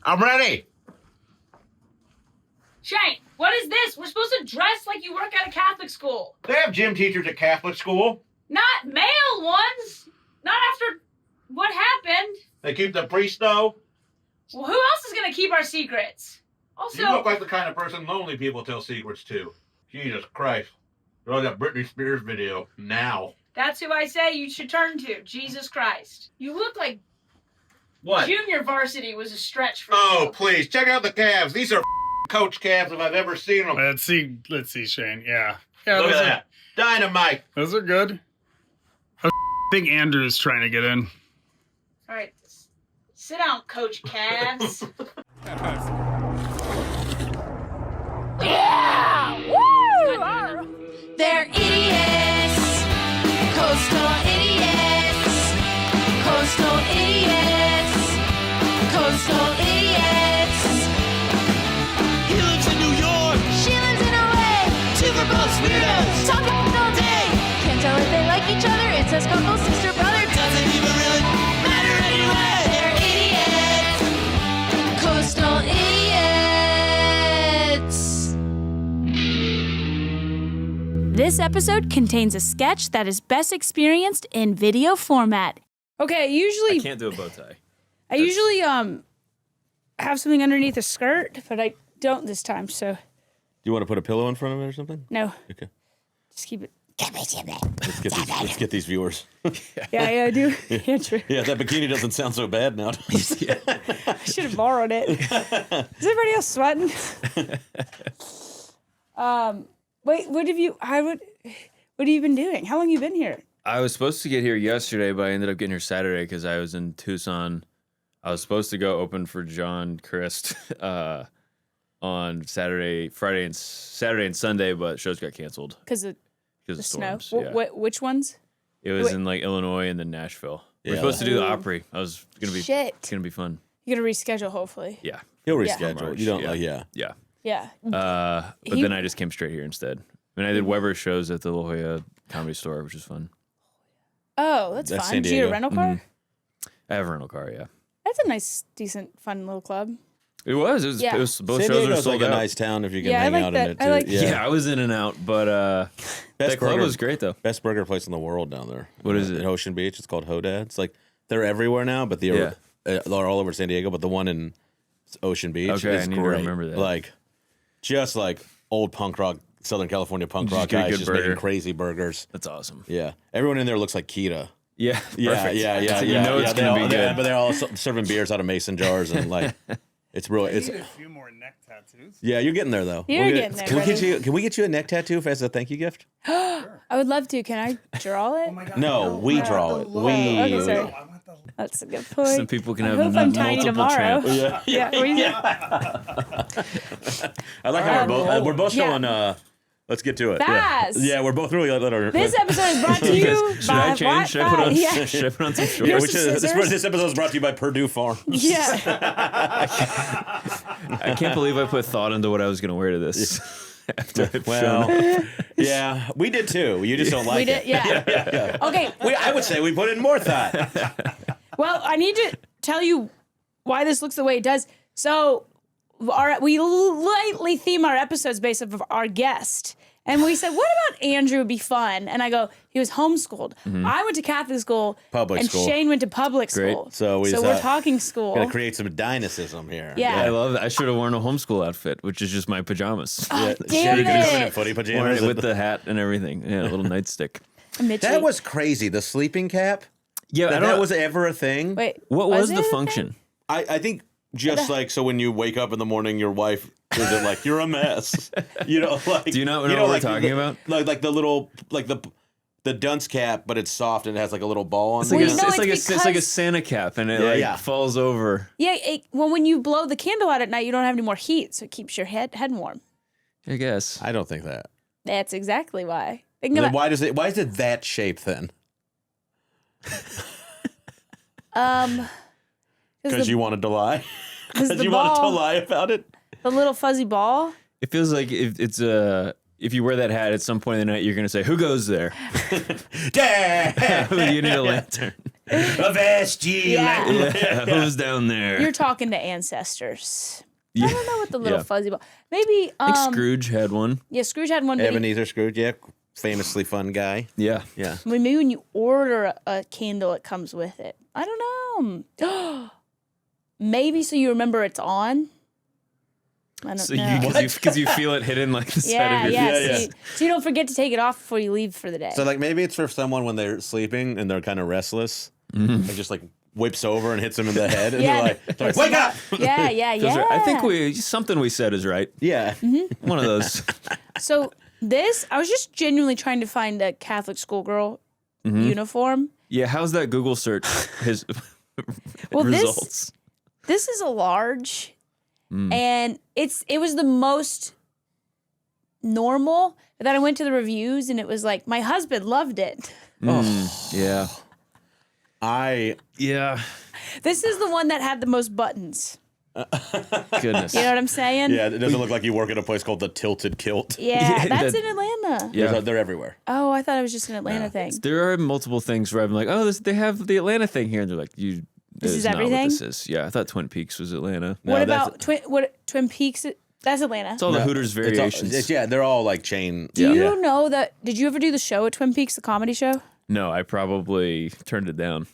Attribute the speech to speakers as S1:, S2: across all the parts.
S1: I'm ready.
S2: Shane, what is this? We're supposed to dress like you work at a Catholic school.
S1: They have gym teachers at Catholic school.
S2: Not male ones. Not after what happened.
S1: They keep the priest, though.
S2: Well, who else is going to keep our secrets? Also,
S1: You look like the kind of person lonely people tell secrets to. Jesus Christ. Throw that Britney Spears video now.
S2: that's who I say you should turn to. Jesus Christ. You look like
S1: What?
S2: junior varsity was a stretch for
S1: Oh,
S2: you.
S1: please. Check out the calves. These are coach calves if I've ever seen them.
S3: Let's see, Shane. Yeah.
S1: Look
S3: those
S1: at
S3: are,
S1: that. Dynamite.
S3: Those are good. I think Andrew's trying to get in.
S2: All right. Sit down, Coach Calves.
S4: Yeah! Woo! They're idiots. Coastal idiots. Coastal idiots. Coastal idiots.
S5: He lives in New York.
S4: She lives in LA.
S5: Two verbose weirdos.
S4: Talking all day. Can't tell if they like each other. Incest couple, sister, brother.
S5: Doesn't even really matter anyway.
S4: They're idiots. Coastal idiots.
S6: This episode contains a sketch that is best experienced in video format.
S2: Okay,
S7: I can't do a bow tie.
S2: I usually have something underneath a skirt, but I don't this time, so
S8: Do you want to put a pillow in front of it or something?
S2: no.
S8: Okay.
S2: Just keep it.
S8: Let's get these viewers.
S2: Yeah, I do. Yeah, true.
S8: Yeah, that bikini doesn't sound so bad now.
S2: I should have borrowed it. Is everybody else sweating? Wait, what have you been doing? How long have you been here?
S7: I was supposed to get here yesterday, but I ended up getting here Saturday because I was in Tucson. I was supposed to go open for John Christ on Saturday and Sunday, but shows got canceled
S2: Because of
S7: because
S2: the
S7: of
S2: snow.
S7: storms. Yeah.
S2: Which ones?
S7: It was
S2: wait.
S7: in like Illinois and then Nashville. We were
S8: Yeah.
S7: supposed to do the Opry. It's
S2: Shit.
S7: gonna be fun.
S2: You gotta reschedule, hopefully.
S7: Yeah,
S8: He'll
S2: Yeah.
S8: reschedule.
S7: March,
S8: You don't
S7: yeah.
S8: like, yeah.
S7: yeah.
S2: Yeah.
S7: But
S2: He-
S7: then I just came straight here instead. I mean, I did Weber shows at the La Jolla Comedy Store, which was fun.
S2: Oh, that's
S8: That's
S2: fun.
S8: San
S2: Did you get a
S8: Diego.
S2: rental car?
S7: I have a rental car. Yeah,
S2: That's a nice, decent, fun little club.
S7: it was. It was.
S2: Yeah.
S7: It was both
S8: San
S7: shows were
S8: Diego's
S7: sold
S8: like a
S7: out.
S8: nice town if you can
S2: Yeah, I
S8: hang
S2: like
S8: out
S2: that.
S8: in it
S2: I
S8: too.
S2: like-
S7: Yeah, I was in and out, but
S8: Best
S7: that club
S8: burger-
S7: was great though.
S8: Best burger place in the world down there.
S7: What is it?
S8: At Ocean Beach. It's called Hodad. It's like they're everywhere now, but they're all over San Diego. But the one in Ocean Beach
S7: Okay,
S8: is
S7: I need to
S8: great.
S7: remember that.
S8: Like, just like old punk rock, Southern California punk
S7: Just
S8: rock
S7: get a
S8: guys
S7: good
S8: just
S7: burger.
S8: making crazy burgers.
S7: That's awesome.
S8: Yeah, everyone in there looks like Kita.
S7: Yeah,
S8: Yeah,
S7: perfect.
S8: yeah.
S7: So you know it's
S8: They
S7: gonna
S8: all-
S7: be
S8: yeah,
S7: good.
S8: but they're all serving beers out of mason jars and like, it's really it's.
S3: A few more neck tattoos.
S8: Yeah, you're getting there though.
S2: You're getting there,
S8: Can we get you a neck tattoo as a thank you gift?
S2: I would love to. Can I draw it?
S3: Oh my God.
S8: No, we draw it. We.
S2: Okay, sorry.
S3: I want the
S2: That's a good point.
S7: Some people can
S2: I
S7: have
S2: hope I'm tiny
S7: multiple
S2: tomorrow.
S7: tramps.
S8: Yeah. I like how we're both
S2: Yeah.
S8: showing. Let's get to it.
S2: Fast.
S8: Yeah, we're both really let our.
S2: This episode is brought to you
S7: Should
S2: by
S7: I change? Should I put on?
S2: Yeah.
S7: Should I put on some
S8: Yeah,
S7: shorts?
S8: we should,
S2: scissors?
S8: this episode is brought to you by Purdue Farms.
S2: Yeah.
S7: I can't believe I put thought into what I was going to wear to this. After I've
S8: Well,
S7: shown it.
S8: yeah, we did too. You just don't like
S2: We did.
S8: it.
S2: Yeah. Okay.
S8: I would say we put in more thought.
S2: Well, I need to tell you why this looks the way it does. So, we lightly theme our episodes based off of our guest. And we said, what about Andrew would be fun? And I go, he was homeschooled. I went to Catholic school.
S8: Public
S2: and
S8: school.
S2: Shane went to public
S7: Great.
S2: school.
S8: So we
S2: we're talking school.
S8: Gonna create some dynamicism here.
S2: Yeah.
S7: I love it. I should have worn a homeschool outfit, which is just my pajamas.
S2: Oh,
S8: Yeah,
S2: damn
S8: you can come in
S2: it.
S8: footy
S7: Worn
S8: pajamas
S7: it with the hat and everything. Yeah, a little nightstick.
S2: Mitchie.
S8: That was crazy. The sleeping cap.
S7: Yeah, I
S8: That
S7: don't.
S8: was ever a thing.
S2: Wait.
S7: What was
S2: it
S7: the
S2: a thing?
S7: function?
S8: I think just like so when you wake up in the morning, your wife is it like you're a mess. You know, like
S7: Do you not know what we're talking about?
S8: Like the little like the dunce cap, but it's soft and it has like a little ball on
S7: It's
S8: it.
S7: like,
S2: Well,
S7: a,
S2: no,
S7: it's, like a,
S2: it's
S7: it's like a
S2: because-
S7: Santa cap, and it
S8: Yeah,
S7: like
S8: yeah.
S7: falls over.
S2: Yeah, well, when you blow the candle out at night, you don't have any more heat, so it keeps your head warm.
S7: I guess.
S8: I don't think that.
S2: That's exactly why. Think
S8: Then
S2: about,
S8: why is it that shape then? Because you wanted to lie.
S2: because
S8: Because
S2: the
S8: you wanted to
S2: ball,
S8: lie about it.
S2: the little fuzzy ball.
S7: It feels like if you wear that hat at some point in the night, you're gonna say, "Who goes there?
S8: Damn.
S7: You need a lantern."
S8: Avast ye.
S2: Yeah.
S7: Who's down there?
S2: You're talking to ancestors.
S7: Yeah.
S2: I don't know what the little
S7: Yeah.
S2: fuzzy ball. Maybe
S7: I think Scrooge had one.
S2: yeah, Scrooge had one. But
S8: Ebenezer Scrooge, yeah, famously fun guy.
S7: Yeah.
S8: Yeah.
S2: maybe when you order a candle, it comes with it. I don't know. Maybe so you remember it's on. I don't
S7: So
S2: know.
S7: because you feel it hitting like the side of your
S2: So you don't forget to take it off before you leave for the day.
S8: So like maybe it's for someone when they're sleeping and they're kind of restless. It just like whips over and hits them in the head, and
S2: Yeah.
S8: they're like, "Wake up!"
S2: yeah.
S7: I think something we said is right.
S8: Yeah.
S7: One of those.
S2: So I was just genuinely trying to find a Catholic schoolgirl uniform.
S7: Yeah, how's that Google search? His
S2: Well,
S7: results.
S2: This is a large, and it was the most normal. But then I went to the reviews, and it was like my husband loved it.
S7: Yeah. Yeah.
S2: This is the one that had the most buttons.
S7: Goodness.
S2: You know what I'm saying?
S8: Yeah, it doesn't look like you work at a place called the Tilted Kilt.
S2: Yeah, that's
S7: that-
S2: in Atlanta.
S7: Yeah.
S8: They're everywhere.
S2: Oh, I thought it was just an Atlanta thing.
S7: There are multiple things where I'm like, oh, they have the Atlanta thing here, and they're like,
S2: This is
S7: not what
S2: everything?
S7: this is. Yeah, I thought Twin Peaks was Atlanta.
S8: No,
S2: What
S8: that's-
S2: about Twin Peaks? That's Atlanta.
S7: It's all the Hooters variations.
S8: They're all like chain.
S2: Do you know that? Did you ever do the show at Twin Peaks, the comedy show?
S7: No, I probably turned it down.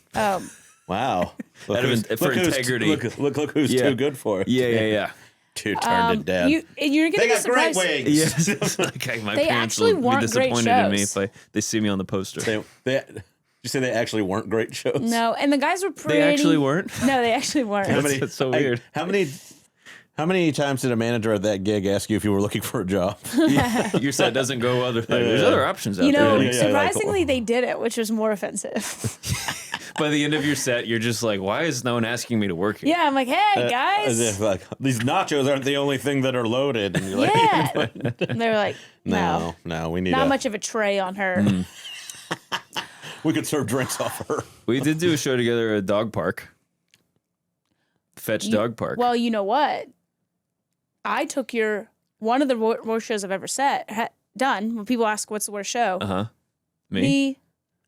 S8: Wow. Look
S7: For
S8: who's-
S7: integrity.
S8: Look who's
S7: Yeah.
S8: too good for it.
S7: Yeah.
S8: Two turned it down.
S2: You're gonna
S8: They
S2: get
S8: got great
S2: surprised.
S8: wings.
S7: Yes. Okay, my
S2: They
S7: parents
S2: actually
S7: will be
S2: weren't great
S7: disappointed in me
S2: shows.
S7: if they see me on the poster.
S8: You say they actually weren't great shows?
S2: No, and the guys were pretty.
S7: They actually weren't?
S2: No, they actually weren't.
S7: That's so weird.
S8: How many times did a manager at that gig ask you if you were looking for a job?
S7: Your set doesn't go other. There's other options out
S2: You know,
S7: there.
S2: surprisingly, they did it, which was more offensive.
S7: By the end of your set, you're just like, why is no one asking me to work here?
S2: Yeah, I'm like, hey
S8: As
S2: guys.
S8: if like these nachos aren't the only thing that are loaded. And you're like,
S2: Yeah. And they were like, no,
S8: no, we need
S2: not much of a tray on her.
S8: We could serve drinks off her.
S7: We did do a show together at a dog park. Fetch Dog Park.
S2: Well, you know what? I took one of the worst shows I've ever done. When people ask what's the worst show,
S7: Me?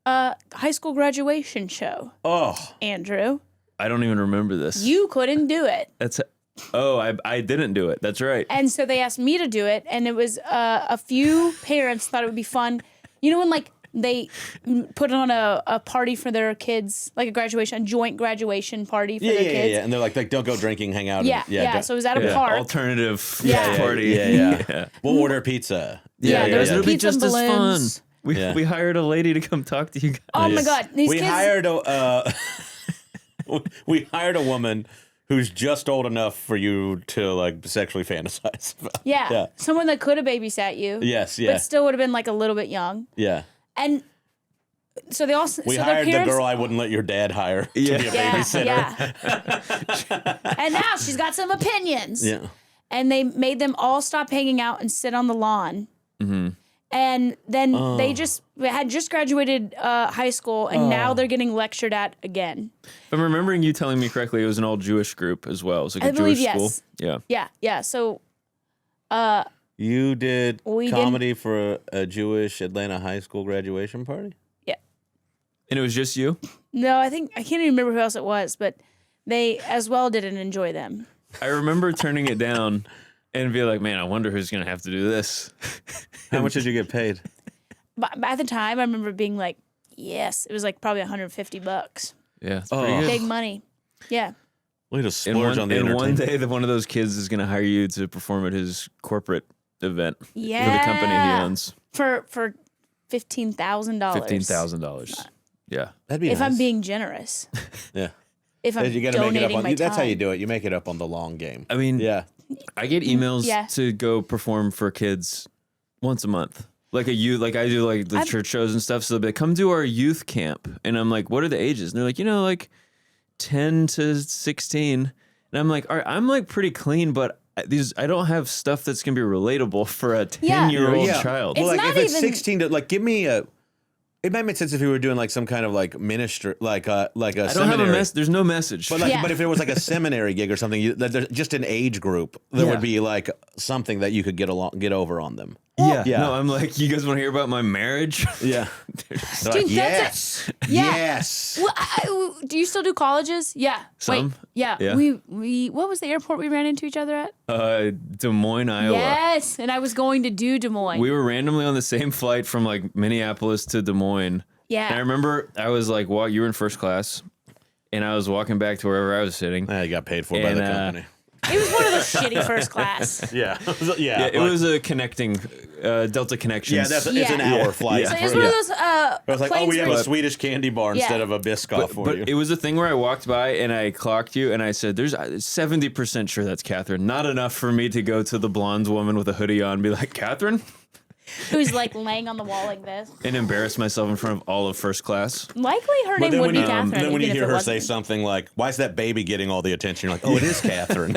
S2: the high school graduation show.
S8: Oh,
S2: Andrew,
S7: I don't even remember this.
S2: you couldn't do it.
S7: I didn't do it. That's right.
S2: And so they asked me to do it, and it was a few parents thought it would be fun. You know when like they put on a party for their kids, like a joint graduation party for their kids.
S8: yeah. And they're like, don't go drinking, hang out.
S2: Yeah.
S8: don't-
S2: So it was at a park.
S7: Alternative
S2: Yeah.
S7: party.
S8: Yeah. We'll order pizza.
S2: there was
S7: It'll be
S2: pizza
S7: just
S2: and
S7: as
S2: balloons.
S7: fun. We hired a lady to come talk to you guys.
S2: Oh my God, these
S8: We
S2: kids.
S8: hired we hired a woman who's just old enough for you to like sexually fantasize about.
S2: Yeah. Someone that could have babysat you.
S8: Yes,
S2: But still would have been like a little bit young.
S8: Yeah.
S2: And so they also
S8: We
S2: so
S8: hired
S2: their
S8: the
S2: parents,
S8: girl I wouldn't let your dad hire to be a babysitter.
S2: Yeah. And now she's got some opinions.
S8: Yeah.
S2: And they made them all stop hanging out and sit on the lawn. Mm-hmm. And then they had just graduated high school, and now they're getting lectured at again.
S7: If I'm remembering you telling me correctly, it was an all Jewish group as well. It was like
S2: I
S7: a
S2: believe,
S7: Jewish
S2: yes.
S7: school. Yeah.
S2: Yeah. So
S8: You did
S2: We
S8: comedy for a Jewish Atlanta high school graduation party?
S2: yeah.
S7: And it was just you?
S2: No, I can't even remember who else it was, but they as well didn't enjoy them.
S7: I remember turning it down and be like, man, I wonder who's going to have to do this.
S8: How much did you get paid?
S2: But at the time, I remember being like, yes, it was like probably $150.
S7: Yeah, it's pretty good.
S2: Big money. Yeah.
S8: Way to splurge on the
S7: And one
S8: entertainment.
S7: day, one of those kids is going to hire you to perform at his corporate event
S2: Yeah.
S7: for the company he owns.
S2: For $15,000.
S7: $15,000. Yeah.
S8: That'd be
S2: If
S8: nice.
S2: I'm being generous.
S8: Yeah.
S2: If I'm
S8: You got to make it
S2: donating
S8: up on.
S2: my
S8: That's how
S2: time.
S8: you do it. You make it up on the long game.
S7: I mean,
S8: Yeah.
S7: I get emails
S2: Yeah.
S7: to go perform for kids once a month. Like a youth, like I do like the church shows and stuff. So they'll be like, come do our youth camp. And I'm like, what are the ages? And they're like, like 10 to 16. And I'm like, all right, I'm like pretty clean, but I don't have stuff that's going to be relatable for a 10-year-old child.
S2: It's
S8: Well, like
S2: not
S8: if it's
S2: even-
S8: 16 to like give me a. It might make sense if you were doing like some kind of like ministry, like a
S7: I don't
S8: seminary.
S7: have a mess. There's no message.
S8: But like,
S2: Yeah.
S8: but if it was like a seminary gig or something, there's just an age group, there
S7: Yeah.
S8: would be like something that you could get over on them.
S7: Yeah.
S8: Yeah.
S7: No, I'm like, you guys want to hear about my marriage?
S8: Yeah. They're like,
S2: Dude,
S8: yes.
S2: Yeah.
S8: Yes.
S2: Well, do you still do colleges? Yeah.
S7: Some.
S2: Wait. Yeah.
S7: Yeah.
S2: We. What was the airport we ran into each other at?
S7: Des Moines, Iowa.
S2: Yes, and I was going to do Des Moines.
S7: We were randomly on the same flight from like Minneapolis to Des Moines.
S2: Yeah.
S7: And I remember I was like, you were in first class, and I was walking back to wherever I was sitting.
S8: I got paid for by the company.
S2: It was one of those shitty first class.
S8: Yeah.
S7: Yeah, it was a connecting Delta Connections.
S8: Yeah, it's an hour flight.
S2: So it was one of those
S8: I was like,
S2: planes
S8: we have
S2: where
S8: a Swedish candy bar instead of a Biscoff for you.
S7: But it was a thing where I walked by and I clocked you and I said, there's 70% sure that's Katherine. Not enough for me to go to the blonde woman with a hoodie on and be like, Katherine?
S2: who's like laying on the wall like this.
S7: And embarrass myself in front of all of first class.
S2: Likely her name would be Katherine.
S8: Then when you
S2: even if
S8: hear
S2: it
S8: her say
S2: wasn't.
S8: something like, why is that baby getting all the attention? You're like, oh, it is Katherine.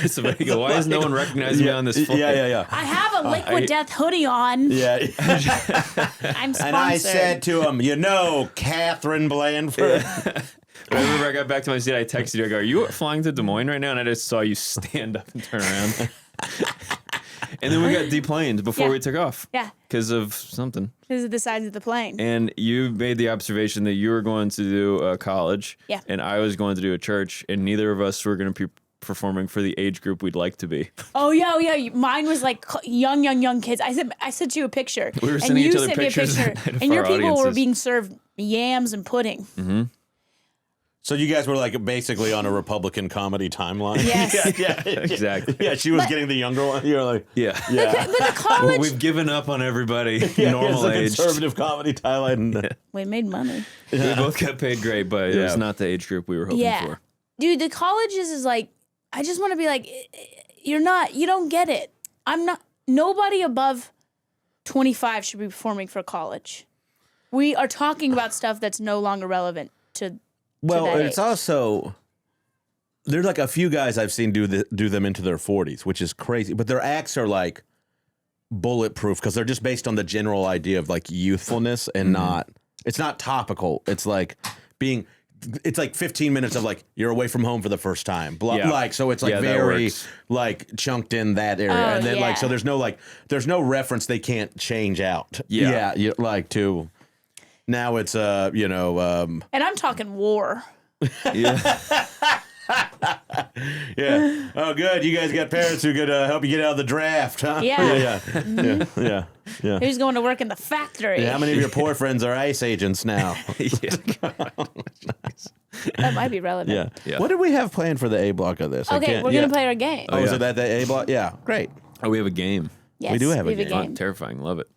S7: Somebody go, why is no one recognizing me on this flight?
S8: Yeah.
S2: I have a Liquid Death hoodie on.
S8: Yeah.
S2: I'm sponsored.
S8: And I said to him, Katherine Blanford.
S7: I remember I got back to my seat, I texted you, I go, are you flying to Des Moines right now? And I just saw you stand up and turn around. And then we got deplaned before we took off.
S2: Yeah.
S7: Because of something.
S2: Because of the size of the plane.
S7: And you made the observation that you were going to do college.
S2: Yeah.
S7: And I was going to do a church. And neither of us were going to be performing for the age group we'd like to be.
S2: Oh yeah. Mine was like young kids. I sent you a picture.
S7: We were
S2: and
S7: sending
S2: you
S7: each other
S2: sent me a
S7: pictures
S2: picture,
S7: of
S2: and your
S7: our
S2: people were
S7: audiences.
S2: being served yams and pudding.
S7: Mm-hmm.
S8: So you guys were like basically on a Republican comedy timeline.
S2: Yes.
S8: yeah,
S7: Exactly.
S8: Yeah, she was getting the younger one. You're like,
S7: Yeah.
S8: yeah.
S2: But the college,
S7: We've given up on everybody.
S8: Yeah,
S7: Normal
S8: it's a
S7: age.
S8: conservative comedy timeline.
S2: we made money.
S7: We both got paid great, but it was not the age group we were hoping
S2: Yeah.
S7: for.
S2: Dude, the colleges is like, I just want to be like, you don't get it. Nobody above 25 should be performing for college. We are talking about stuff that's no longer relevant to
S8: Well,
S2: that
S8: it's
S2: age.
S8: also there's like a few guys I've seen do them into their 40s, which is crazy. But their acts are like bulletproof because they're just based on the general idea of like youthfulness and it's not topical. It's like it's like 15 minutes of like you're away from home for the first time. So it's like
S7: Yeah, that
S8: very
S7: works.
S8: like chunked in that area,
S2: Oh,
S8: and then
S2: yeah.
S8: like so there's no reference they can't change out.
S7: Yeah.
S8: Now it's
S2: And I'm talking war.
S7: Yeah.
S8: yeah. Oh, good. You guys got parents who could help you get out of the draft, huh?
S2: Yeah.
S8: Yeah.
S2: Who's going to work in the factory?
S8: How many of your poor friends are ICE agents now?
S2: That might be relevant.
S7: Yeah.
S8: What did we have planned for the A block of this?
S2: Okay, we're going to play our game.
S8: Oh, is it that the A block? Yeah. Great.
S7: Oh, we have a game.
S2: Yes,
S8: we do have a
S2: a
S8: game.
S7: Fun, terrifying. Love it.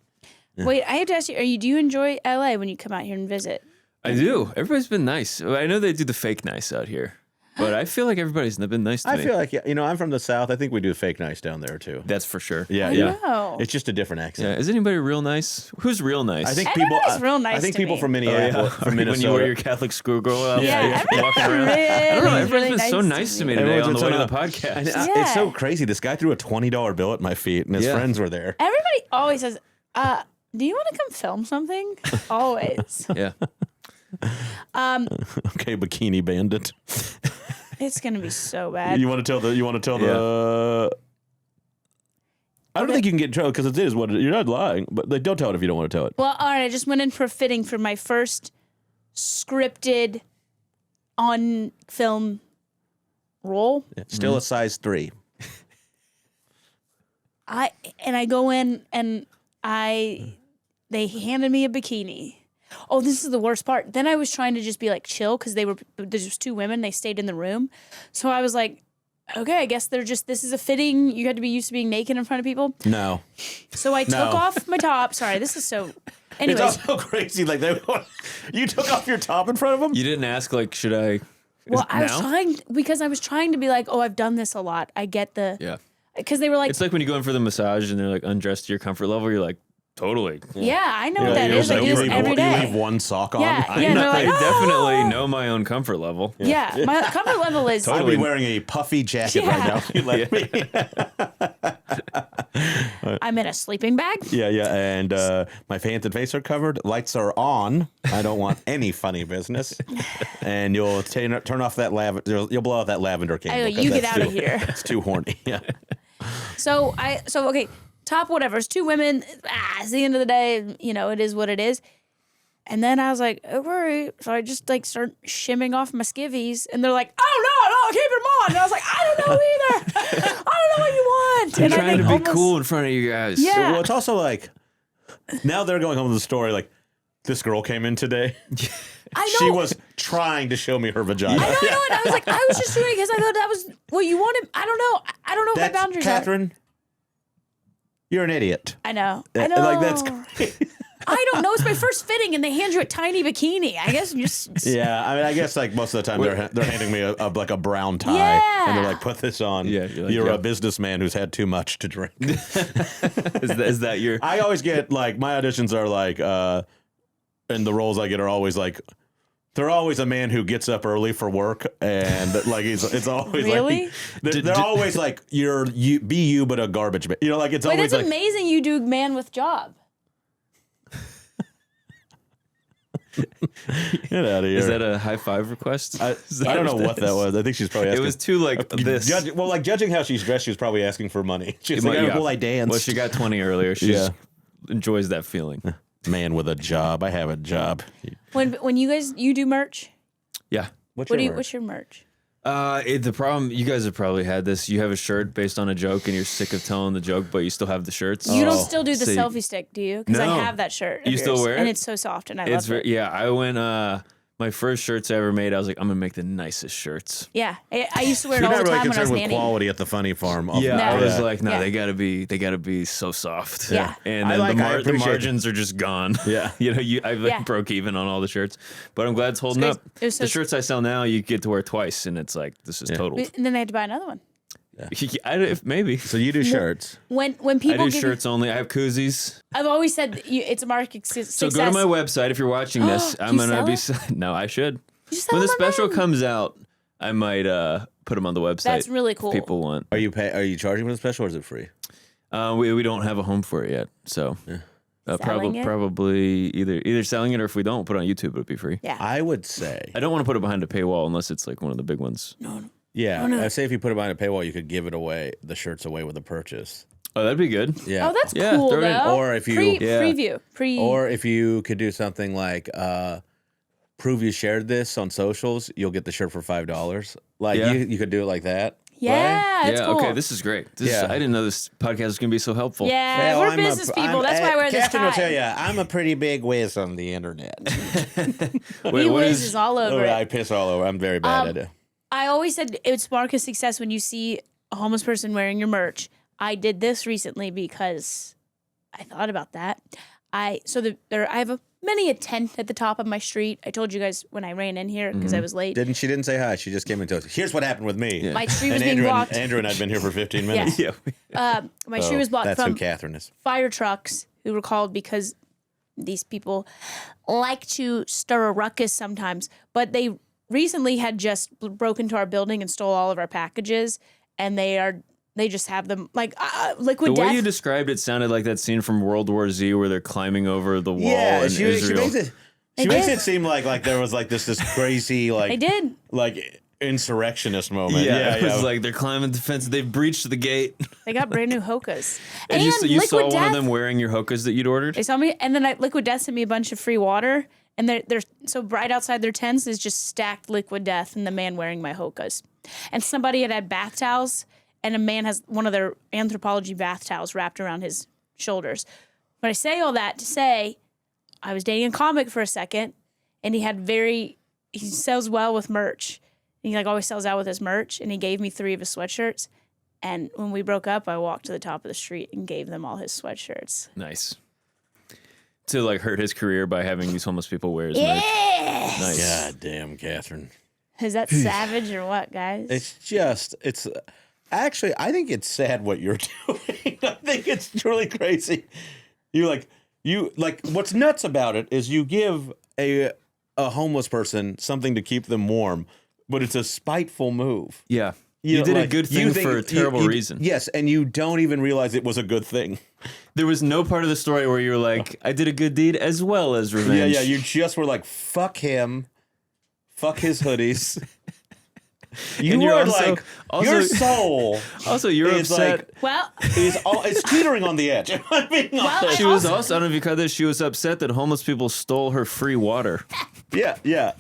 S2: Wait, I have to ask you, do you enjoy LA when you come out here and visit?
S7: I do. Everybody's been nice. I know they do the fake nice out here, but I feel like everybody's been nice to
S8: I
S7: me.
S8: feel like, I'm from the South. I think we do fake nice down there, too.
S7: That's for sure.
S8: Yeah.
S2: know.
S8: It's just a different accent.
S7: Yeah. Is anybody real nice? Who's real nice?
S8: I think
S2: Everybody's real nice
S8: I think
S2: to
S8: people
S2: me.
S8: from Minneapolis, from
S7: When
S8: Minnesota.
S7: you wear your Catholic schoolgirl outfit,
S2: Yeah,
S7: walking around. I don't know.
S2: really,
S7: Everybody's
S2: really
S7: been
S2: nice
S7: so nice to me today on the way to the podcast.
S8: It's so crazy. This guy threw a $20 bill at my feet, and his
S7: Yeah.
S8: friends were there.
S2: Everybody always says, do you want to come film something? Always.
S7: Yeah.
S8: Okay, Bikini Bandit.
S2: It's going to be so bad.
S8: You want to tell the. I don't think you can get in trouble because it is what you're not lying, but like, don't tell it if you don't want to tell it.
S2: Well, all right, I just went in for fitting for my first scripted on film role.
S8: Still a size 3.
S2: I go in and they handed me a bikini. Oh, this is the worst part. Then I was trying to just be like chill because there's just 2 women. They stayed in the room. So I was like, okay, I guess this is a fitting. You had to be used to being naked in front of people.
S8: No.
S2: So I took off my top. Sorry, this is so. Anyways,
S8: It's also crazy. Like you took off your top in front of them.
S7: You didn't ask, like, should I?
S2: well, I was
S7: now?
S2: trying to be like, oh, I've done this a lot. I get the.
S7: Yeah.
S2: Because they were like,
S7: It's like when you go in for the massage and they're like undressed to your comfort level. You're like, totally.
S2: yeah, I know what that
S8: you
S2: is. I do this every
S8: You
S2: day.
S8: leave one sock on.
S2: Yeah,
S7: I
S2: yeah. They're like,
S7: definitely know my own comfort level.
S2: Yeah, my comfort level is.
S8: I'd be wearing a puffy jacket right now. You let me.
S2: I'm in a sleeping bag.
S8: Yeah. And my hands and face are covered. Lights are on. I don't want any funny business. And you'll turn off that lavender. You'll blow out that lavender candle.
S2: I go, you get out of here.
S8: It's too horny. Yeah.
S2: So okay. top, whatever. It's two women. It's the end of the day, you know, it is what it is. And then I was like, okay. So I just like start shimming off my skivvies. And they're like, oh, no, keep them on. And I was like, I don't know either. I don't know what you want.
S7: I'm
S2: And I
S7: trying to
S2: think
S7: be cool in front of you guys.
S2: Yeah.
S8: Well, it's also like now they're going home with the story like this girl came in today.
S2: I know.
S8: She was trying to show me her vagina.
S2: I know. And I was like, I was just doing it because I thought that was what you wanted. I don't know. I don't know what my boundaries
S8: Katherine, you're an idiot.
S2: are. I know. I know.
S8: Like that's crazy.
S2: I don't know. It's my first fitting, and they hand you a tiny bikini. I guess you just.
S8: Yeah, I mean, I guess like most of the time they're handing me a brown tie,
S2: Yeah.
S8: and they're like, "Put this on."
S7: Yeah,
S8: you're
S7: yeah.
S8: a businessman who's had too much to drink.
S7: Is that your?
S8: I always get like my auditions are like, and the roles I get are always like, they're always a man who gets up early for work, and like it's always
S2: Really?
S8: like they're always like you be you but a garbage man. You know, like it's
S2: Wait,
S8: always
S2: that's
S8: like
S2: amazing. You do man with job.
S8: get out of here.
S7: Is that a high five request?
S8: I don't know what that was. I think she's probably asking.
S7: It was too like this.
S8: Judging how she's dressed, she was probably asking for money. She's
S7: It
S8: like,
S7: might- yeah.
S8: well, I danced.
S7: Well, she got 20 earlier. She just enjoys that feeling.
S8: Man with a job. I have a job.
S2: When you do merch,
S7: Yeah.
S8: What's
S2: what's your merch?
S7: The problem, you guys have probably had this. You have a shirt based on a joke and you're sick of telling the joke, but you still have the shirts.
S2: You don't still do the
S7: See,
S2: selfie stick, do you? Because
S7: No.
S2: I have that shirt. of
S7: You still
S2: yours,
S7: wear it?
S2: and it's so soft, and I
S7: It's
S2: love it.
S7: yeah. I went. My first shirts I ever made. I was like, I'm gonna make the nicest shirts.
S2: Yeah, I used to wear it
S8: You're
S2: all
S8: not
S2: the
S8: really
S2: time when I was
S8: concerned with
S2: nannying.
S8: quality at the funny farm.
S7: Yeah,
S2: No.
S7: I was
S8: Yeah.
S7: like, no,
S2: Yeah.
S7: they gotta be so soft.
S2: Yeah.
S7: and
S8: I
S7: then
S8: like- I
S7: the
S8: appreciate
S7: margins are just gone.
S8: Yeah.
S7: you know, I like
S2: Yeah.
S7: broke even on all the shirts, but I'm glad it's holding
S2: It's
S7: up.
S2: great. It was so-
S7: The shirts I sell now, you get to wear twice, and it's like this is total.
S2: And then they had to buy another one.
S7: Maybe.
S8: So you do shirts.
S2: When
S7: I
S2: people
S7: do
S2: give
S7: shirts only. I have koozies.
S2: I've always said that it's a market success.
S7: So go to my website if you're watching this. I'm
S2: you
S7: gonna
S2: sell
S7: be. No, I should.
S2: You sell
S7: When the
S2: them
S7: special
S2: online?
S7: comes out, I might put them on the website.
S2: That's really
S7: if
S2: cool.
S7: people want.
S8: Are you charging for the special or is it free?
S7: We don't have a home for it yet, so
S2: Selling it?
S7: probably either selling it or if we don't put it on YouTube, it'll be free.
S2: Yeah.
S8: I would say.
S7: I don't want to put it behind a paywall unless it's like one of the big ones.
S8: Yeah. I say if you put it behind a paywall, you could give it away, the shirts away with a purchase.
S7: Oh, that'd be good.
S8: Yeah.
S2: Oh, that's
S7: Yeah,
S2: cool
S7: throw it in.
S2: though.
S8: Or if you-
S2: preview.
S8: Or if you could do something like prove you shared this on socials, you'll get the shirt for $5. Like
S7: Yeah.
S8: you could do it like that.
S2: yeah, that's
S7: yeah.
S2: cool.
S7: Okay. This is great.
S8: Yeah.
S7: I didn't know this podcast was gonna be so helpful.
S2: Yeah, we're business people. That's why I wear this
S8: Katherine
S2: tie.
S8: will tell you, I'm a pretty big whiz on the internet.
S7: Wait,
S2: He
S7: what
S2: whizzes
S7: is?
S2: all over
S8: I
S2: it.
S8: piss all over. I'm very bad at it.
S2: I always said it's mark of success when you see a homeless person wearing your merch. I did this recently because I thought about that. I have many a tent at the top of my street. I told you guys when I ran in here because I was late.
S8: She didn't say hi. She just came and told us, here's what happened with me.
S2: My street was
S8: And
S2: being
S8: Andrew,
S2: blocked.
S8: Andrew and I've been here for 15 minutes.
S7: Yeah.
S2: My street was blocked
S8: That's
S2: from
S8: who Katherine is.
S2: fire trucks who were called because these people like to stir a ruckus sometimes. But they recently had just broke into our building and stole all of our packages, and they just have them like liquid
S7: The way
S2: death.
S7: you described it sounded like that scene from World War Z where they're climbing over the wall
S8: Yeah,
S7: in
S8: she
S7: Israel.
S8: makes it seem like there was like this crazy
S2: they
S8: like
S2: did.
S8: like insurrectionist moment.
S7: Yeah, it was like they're climbing the fence. They've breached the gate.
S2: They got brand new hokas.
S7: And you
S2: liquid
S7: saw
S2: death.
S7: one of them wearing your hokas that you'd ordered?
S2: They saw me, and then Liquid Death sent me a bunch of free water. And they're so right outside their tents is just stacked Liquid Death, and the man wearing my hokas. And somebody had bath towels, and a man has one of their anthropology bath towels wrapped around his shoulders. But I say all that to say, I was dating a comic for a second, and he sells well with merch. And he always sells out with his merch, and he gave me 3 of his sweatshirts. And when we broke up, I walked to the top of the street and gave them all his sweatshirts.
S7: Nice. To hurt his career by having these homeless people wear his merch.
S2: Yes!
S7: Nice.
S8: God damn, Katherine.
S2: Is that savage or what, guys?
S8: It's actually, I think it's sad what you're doing. I think it's truly crazy. What's nuts about it is you give a homeless person something to keep them warm, but it's a spiteful move.
S7: Yeah. You did a good thing for a terrible reason.
S8: Yes, and you don't even realize it was a good thing.
S7: There was no part of the story where you're like, I did a good deed as well as revenge.
S8: Yeah, you just were like, fuck him, fuck his hoodies. You
S7: And you're
S8: are
S7: also-
S8: like
S7: also-
S8: your soul.
S7: Also, you're
S8: is
S7: upset.
S8: like
S2: Well,
S8: it's teetering on the edge. If I'm being honest.
S7: She was also, I don't know if you caught this, she was upset that homeless people stole her free water.
S8: Yeah.
S2: I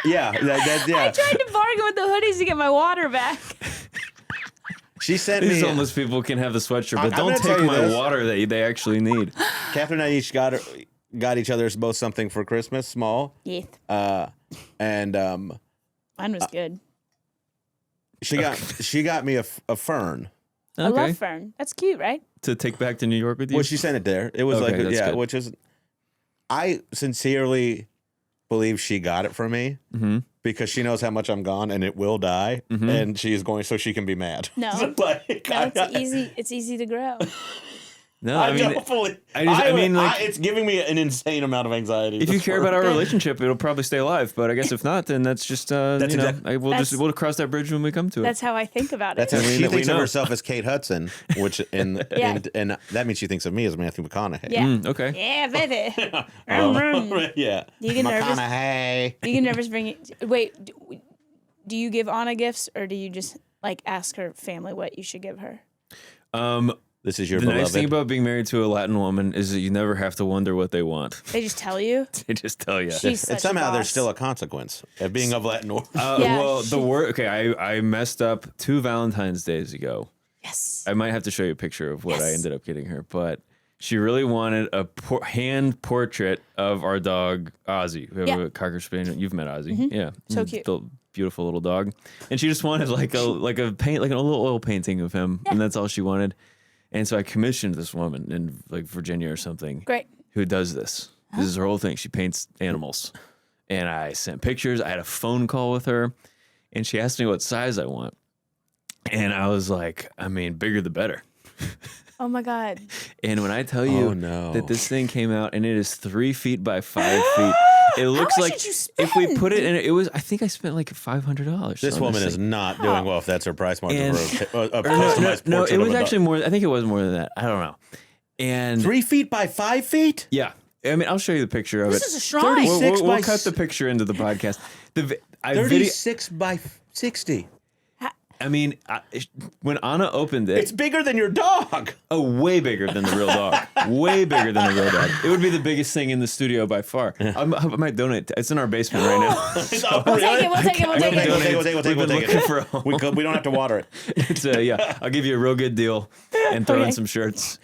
S2: tried to bargain with the hoodies to get my water back.
S8: She sent
S7: These
S8: me.
S7: homeless people can have the sweatshirt, but
S8: I'm
S7: don't
S8: gonna
S7: take
S8: tell you
S7: my
S8: this.
S7: water that they actually need.
S8: Catherine and I each got each other both something for Christmas, small.
S2: Yes.
S8: And
S2: Mine was good.
S8: she got me a fern.
S2: I love Fern. That's cute, right?
S7: To take back to New York with you?
S8: Well, she sent it there. It was
S7: Okay,
S8: like
S7: that's good.
S8: which is. I sincerely believe she got it from me because she knows how much I'm gone and it will die, and she is going so she can be mad.
S2: No.
S8: So, like,
S2: No, it's easy. It's easy to grow.
S7: No,
S8: I
S7: I mean,
S8: don't fully.
S7: I mean, like,
S8: it's giving me an insane amount of anxiety.
S7: if you
S8: this
S7: care
S8: fern.
S7: about our relationship, it'll probably stay alive. But I guess if not, then that's just
S8: That's
S7: you know,
S8: exact-
S7: we'll cross that bridge when we come to it.
S2: That's how I think about it.
S8: That's how
S7: I mean,
S8: she
S7: that we
S8: thinks of
S7: know.
S8: herself as Kate Hudson, which and that means she thinks of me as Matthew McConaughey.
S2: Yeah.
S7: Okay.
S2: Yeah, baby. Vroom, vroom.
S8: Yeah.
S2: Do you get nervous?
S8: McConaughey.
S2: Do you get nervous bringing? Wait, do you give Anna gifts or do you just like ask her family what you should give her?
S8: This is your
S7: The
S8: beloved.
S7: nice thing about being married to a Latin woman is that you never have to wonder what they want.
S2: They just tell you.
S7: They just tell you.
S2: She's such
S8: and somehow
S2: a
S8: there's
S2: boss.
S8: still a consequence of being of Latin origin.
S2: Yeah,
S7: Well, the word. Okay, I messed up 2 Valentine's days ago.
S2: Yes.
S7: I might have to show you a picture of what I
S2: Yes.
S7: ended up getting her, but she really wanted a hand portrait of our dog Ozzy. We have
S2: Yeah.
S7: a Cocker Spaniel. You've met Ozzy, yeah,
S2: So cute.
S7: The beautiful little dog, and she just wanted like a paint, like a little oil painting of him, and that's all she wanted. And so I commissioned this woman in like Virginia or something,
S2: Great.
S7: who does this. This is her whole thing. She paints animals, and I sent pictures. I had a phone call with her, and she asked me what size I want. And I was like, I mean, bigger the better.
S2: Oh my God.
S7: And when I tell you
S8: Oh, no.
S7: that this thing came out and it is 3 feet by 5 feet, it looks
S2: much
S7: like
S2: did you
S7: if we
S2: spend?
S7: put it in, it was. I think I spent like $500.
S8: This
S7: on
S8: woman is
S7: thing.
S8: not doing well if that's her price margin
S7: And-
S8: for a
S7: Or
S8: customized
S7: no,
S8: portrait
S7: it
S8: of
S7: was
S8: a
S7: actually
S8: dog.
S7: more. I think it was more than that. I don't know. And
S8: 3 feet by 5 feet?
S7: yeah, I mean, I'll show you the picture of
S2: This
S7: it.
S2: is a shrine.
S8: 36
S7: We'll
S8: by
S7: cut the picture into the podcast. I
S8: 36 by 60.
S7: I mean, when Anna opened it,
S8: It's bigger than your dog.
S7: oh, way bigger than the real dog. Way bigger than the real dog. It would be the biggest thing in the studio by far. I might donate. It's in our basement right now.
S2: We'll take it. We'll take it. We'll take
S8: We'll
S2: it.
S8: take it, we'll take it,
S7: We've
S8: we'll
S7: been
S8: take
S7: looking
S8: it.
S7: for a home.
S8: We don't have to water it.
S7: It's yeah, I'll give you a real good deal and throw in
S2: Okay.
S7: some shirts.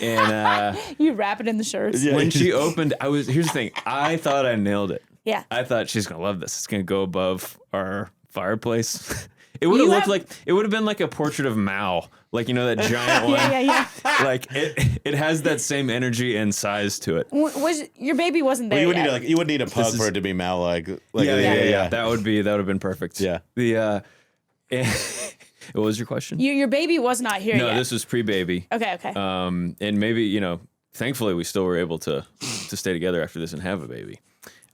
S7: And
S2: You wrap it in the shirts.
S8: Yeah.
S7: when she opened, here's the thing. I thought I nailed it.
S2: Yeah.
S7: I thought she's gonna love this. It's gonna go above our fireplace. It would have
S2: You
S7: looked
S2: have-
S7: like it would have been like a portrait of Mao, like you know that giant one.
S2: Yeah.
S7: Like it has that same energy and size to it.
S2: Was your baby wasn't there
S8: Well,
S2: yet?
S8: you would need a pug
S7: is-
S8: for it to be Mal like
S7: Yeah. That would have been perfect.
S8: Yeah.
S7: The what was your question?
S2: Your baby was not here
S7: No,
S2: yet.
S7: this was pre-baby.
S2: Okay.
S7: And maybe thankfully we still were able to stay together after this and have a baby.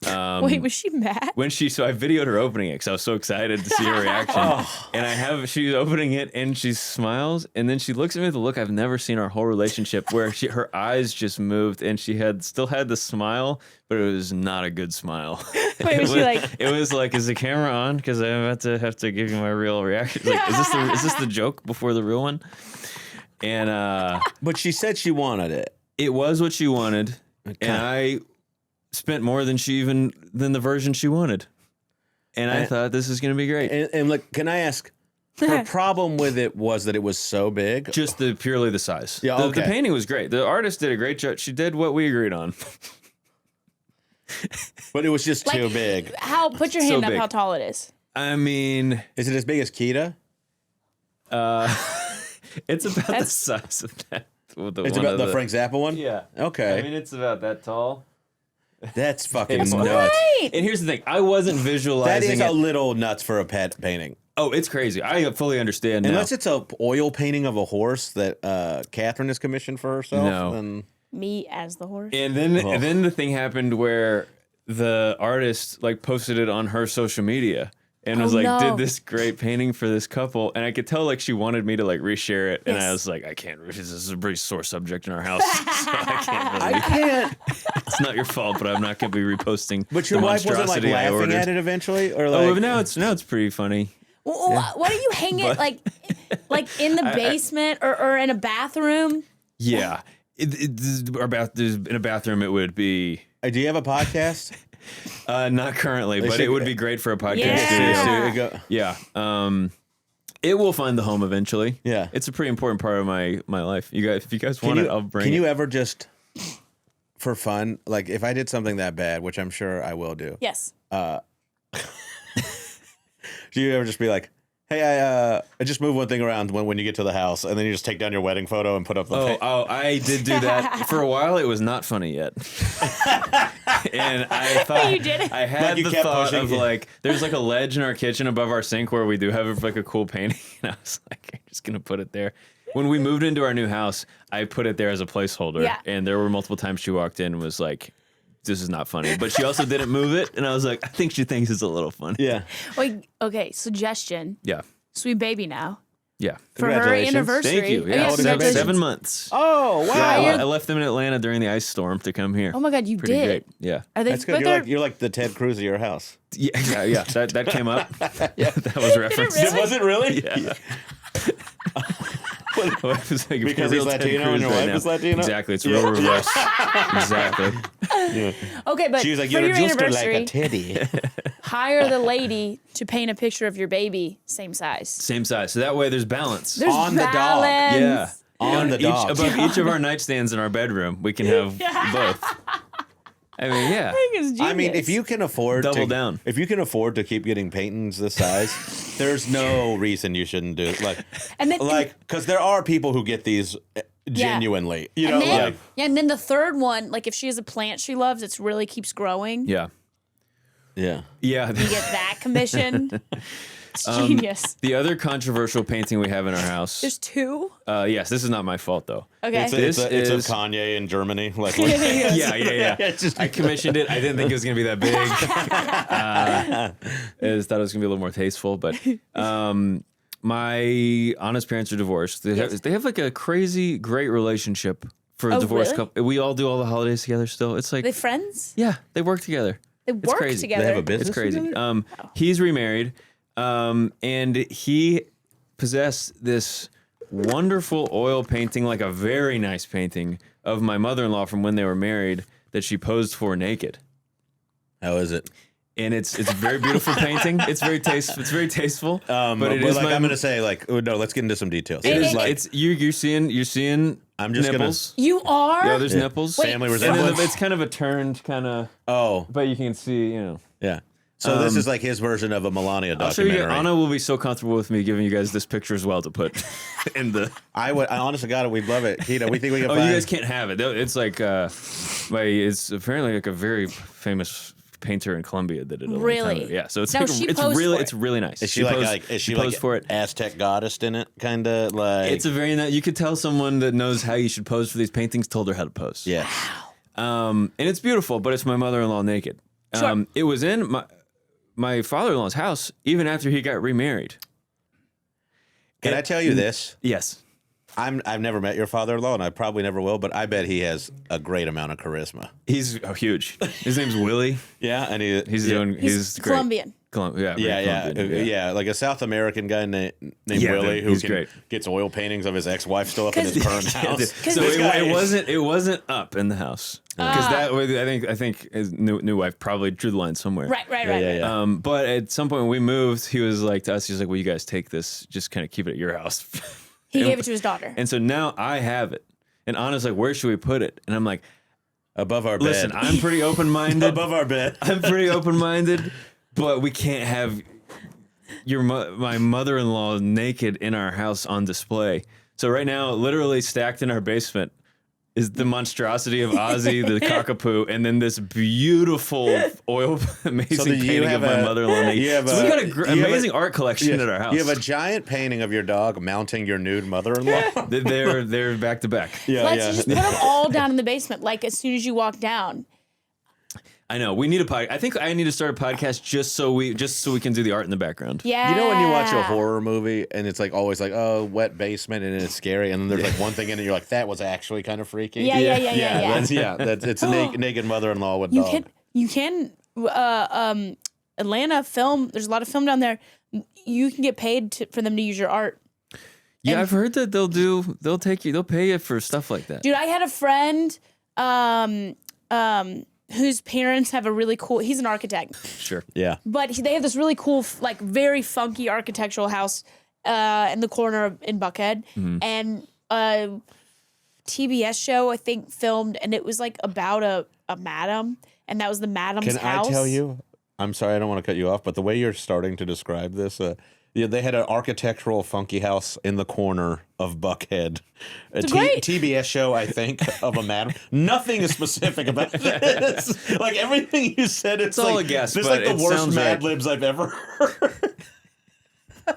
S2: Wait, was she mad?
S7: So I videoed her opening it because I was so excited to see her reaction. And she's opening it and she smiles and then she looks at me with a look I've never seen our whole relationship where her eyes just moved and she still had the smile, but it was not a good smile.
S2: Wait, was she like?
S7: It was like, is the camera on? Because I'm about to have to give you my real reaction. Like, is this the joke before the real one? And
S8: But she said she wanted it.
S7: it was what she wanted, and I spent more than the version she wanted. And I thought this is going to be great.
S8: And look, can I ask? Her problem with it was that it was so big.
S7: Just purely the size.
S8: Yeah,
S7: The
S8: okay.
S7: painting was great. The artist did a great job. She did what we agreed on.
S8: But it was just too
S2: Like-
S8: big.
S2: Put your
S7: So
S2: hand up
S7: big.
S2: how tall it is.
S7: I mean,
S8: Is it as big as Kita?
S7: it's about the
S2: That's-
S7: size of that.
S8: It's about the Frank Zappa one?
S7: Yeah.
S8: Okay.
S7: I mean, it's about that tall.
S8: That's fucking
S7: It's
S8: nuts.
S2: Right.
S7: And here's the thing. I wasn't
S8: That
S7: visualizing
S8: is
S7: it.
S8: a little nuts for a pet painting.
S7: Oh, it's crazy. I fully understand now.
S8: Unless it's a oil painting of a horse that Katherine has commissioned for herself.
S7: No.
S8: Then
S2: Me as the horse.
S7: And then the thing happened where the artist posted it on her social media and was
S2: no.
S7: did this great painting for this couple, and I could tell she wanted me to reshare it, and I
S2: Yes.
S7: was like, I can't. This is a pretty sore subject in our house, so I can't. Really,
S8: I can't.
S7: it's not your fault, but I'm not going to be reposting.
S8: But your
S7: the
S8: wife wasn't
S7: monstrosity I
S8: laughing
S7: ordered.
S8: at it eventually, or
S7: Oh,
S8: like
S7: now it's pretty funny.
S2: Why do you hang it like in the basement or in a bathroom?
S7: Yeah. In a bathroom, it would be.
S8: Do you have a podcast?
S7: Not currently, but it would be great for a podcast
S2: Yeah.
S7: studio. Yeah. It will find the home eventually.
S8: Yeah.
S7: It's a pretty important part of my life. You guys, if you guys want it, I'll bring it.
S8: Can you ever just, for fun, like if I did something that bad, which I'm sure I will do.
S2: Yes.
S8: Do you ever just be like, hey, I just move one thing around when you get to the house, and then you just take down your wedding photo and put up the
S7: I did do that. For a while, it was not funny yet. And I thought
S2: You did it?
S7: I had
S8: you
S7: the
S8: kept
S7: thought
S8: pushing
S7: of
S8: it.
S7: like, there's like a ledge in our kitchen above our sink where we do have like a cool painting. And I was like, I'm just going to put it there. When we moved into our new house, I put it there as a placeholder.
S2: Yeah.
S7: And there were multiple times she walked in and was like, this is not funny. But she also didn't move it. And I was like, I think she thinks it's a little funny.
S8: Yeah.
S2: Wait, okay, suggestion.
S7: Yeah.
S2: Sweet baby now.
S7: Yeah.
S2: For her
S8: Congratulations.
S2: anniversary.
S7: Thank you.
S2: Oh,
S7: Yeah,
S2: congratulations.
S7: 7 months.
S8: Oh, wow.
S7: Yeah, I left them in Atlanta during the ice storm to come here.
S2: Oh my God, you
S7: Pretty
S2: did.
S7: great. Yeah.
S2: Are they?
S8: That's good.
S2: But
S8: You're
S2: they're
S8: like, you're like the Ted Cruz of your house.
S7: Yeah. That came up. That was referenced.
S2: really?
S8: Was it really?
S7: Yeah. It was like
S8: Because
S7: real
S8: he's
S7: Ted
S8: Latino
S7: Cruz
S8: and your
S7: right
S8: wife
S7: now.
S8: is Latino?
S7: Exactly. It's real reverse. Exactly.
S2: okay, but
S8: She was like,
S2: for
S8: you're
S2: your
S8: just like
S2: anniversary,
S8: a titty.
S2: hire the lady to paint a picture of your baby, same size.
S7: Same size. So that way there's balance.
S2: There's
S8: On the dog.
S2: balance.
S7: Yeah.
S8: On the dog.
S7: Above each of our nightstands in our bedroom, we can have both. I mean, yeah.
S8: I mean, if you can afford
S7: Double down.
S8: If you can afford to keep getting paintings this size, there's no reason you shouldn't do it.
S2: And then-
S8: Because there are people who get these genuinely. You know,
S2: And then,
S8: like
S2: and then the third one, like if she has a plant she loves, it really keeps growing.
S7: Yeah.
S8: yeah.
S7: Yeah.
S2: You get that commission. It's genius.
S7: The other concontroversial painting we have in our house.
S2: There's two.
S7: Yes, this is not my fault though.
S2: Okay.
S8: It's a
S7: is-
S8: Kanye in Germany. Like,
S7: Yeah. I commissioned it. I didn't think it was gonna be that big. I just thought it was gonna be a little more tasteful. But my honest parents are divorced. They have like a crazy great relationship for a
S2: Oh,
S7: divorced
S2: really?
S7: couple. We all do all the holidays together still. It's like
S2: They friends?
S7: yeah, they work together.
S2: They
S7: It's
S2: work
S7: crazy.
S2: together.
S8: They have a business.
S7: It's crazy.
S8: together?
S7: He's remarried, and he possessed this wonderful oil painting, like a very nice painting of my mother-in-law from when they were married that she posed for naked.
S8: How is it?
S7: And it's a very beautiful painting. It's very tasteful. But it is
S8: like
S7: my,
S8: I'm gonna say like no. Let's get into some details.
S7: it is
S2: it-
S7: like it's you're seeing.
S8: I'm just
S7: nipples.
S2: You are?
S7: Yeah, there's nipples.
S2: Wait.
S8: Family
S7: And then
S8: resemblance.
S7: it's kind of a turned kind of,
S8: Oh,
S7: but you can see,
S8: yeah. So this is like his version of a Melania
S7: I'll show you.
S8: documentary.
S7: Anna will be so comfortable with me giving you guys this picture as well to put in the.
S8: I honestly got it. We'd love it. Keita, we think we can
S7: Oh,
S8: find.
S7: you guys can't have it. It's like, it's apparently like a very famous painter in Colombia that did it. A long time
S2: Really?
S7: ago. Yeah. So it's
S2: No,
S7: like
S2: she
S7: it's
S2: posed
S7: really
S2: for it.
S7: it's really nice.
S8: Is she like
S7: posed for it.
S8: Aztec goddess in it? Kind of like.
S7: It's a very nice. You could tell someone that knows how you should pose for these paintings told her how to pose.
S8: yes.
S7: And it's beautiful, but it's my mother-in-law naked.
S2: Sure.
S7: It was in my father-in-law's house even after he got remarried.
S8: Can I tell you this?
S7: Yes.
S8: I've never met your father-in-law, and I probably never will. But I bet he has a great amount of charisma.
S7: He's huge. His name's Willie.
S8: Yeah, and
S7: He's
S8: yeah.
S2: He's
S7: great.
S2: Colombian.
S7: Yeah,
S8: Yeah,
S7: Colombian,
S8: yeah, like a South American guy named
S7: Yeah,
S8: Willie who
S7: he's great.
S8: gets oil paintings of his ex-wife still up in his current house.
S7: So
S8: This guy is-
S7: it wasn't up in the house because that way I think his new wife probably drew the line somewhere.
S2: Right.
S8: Yeah.
S7: But at some point when we moved, he was like to us, he's like, "Well, you guys take this, just kind of keep it at your house."
S2: He gave it to his daughter.
S7: And so now I have it, and Anna's like, "Where should we put it?" And I'm like,
S8: above our
S7: "Listen,
S8: bed.
S7: I'm pretty open-minded.
S8: Above our bed.
S7: I'm pretty open-minded, but we can't have my mother-in-law naked in our house on display. So right now, literally stacked in our basement is the monstrosity of Ozzy, the cockapoo, and then this beautiful oil amazing
S8: So do you
S7: painting of
S8: have
S7: my
S8: a-
S7: mother-in-law naked.
S8: you have
S7: So
S8: a-
S7: we got
S8: you have
S7: amazing
S8: a-
S7: art collection at our house.
S8: You have a giant painting of your dog mounting your nude mother-in-law.
S7: They're back to back.
S2: Let's just put them all down in the basement, like as soon as you walk down.
S7: I know. We need a podcast. I think I need to start a podcast just so we can do the art in the background.
S2: Yeah.
S8: You know when you watch a horror movie and it's like always like, oh, wet basement and it's scary, and then there's like one thing in it you're like, that was actually kind of freaky.
S2: Yeah.
S8: That's it's a naked mother-in-law with
S2: You
S8: dog.
S2: can Atlanta film. There's a lot of film down there. you can get paid for them to use your art.
S7: Yeah, I've heard that they'll pay you for stuff like that.
S2: Dude, I had a friend whose parents have a really cool, he's an architect,
S7: Sure.
S8: Yeah.
S2: but they have this really cool, like very funky architectural house in the corner in Buckhead. And a TBS show, I think, filmed, and it was like about a madam, and that was the madam's house.
S8: Can I tell you? I'm sorry, I don't want to cut you off, but the way you're starting to describe this, yeah, they had an architectural funky house in the corner of Buckhead. A
S2: great.
S8: TBS show, I think, of a madam. Nothing is specific about this. Like everything you said, it's
S7: all
S8: like
S7: a guess,
S8: This is
S7: but
S8: like the
S7: it
S8: worst
S7: sounds
S8: Mad
S7: right.
S8: Libs I've ever heard.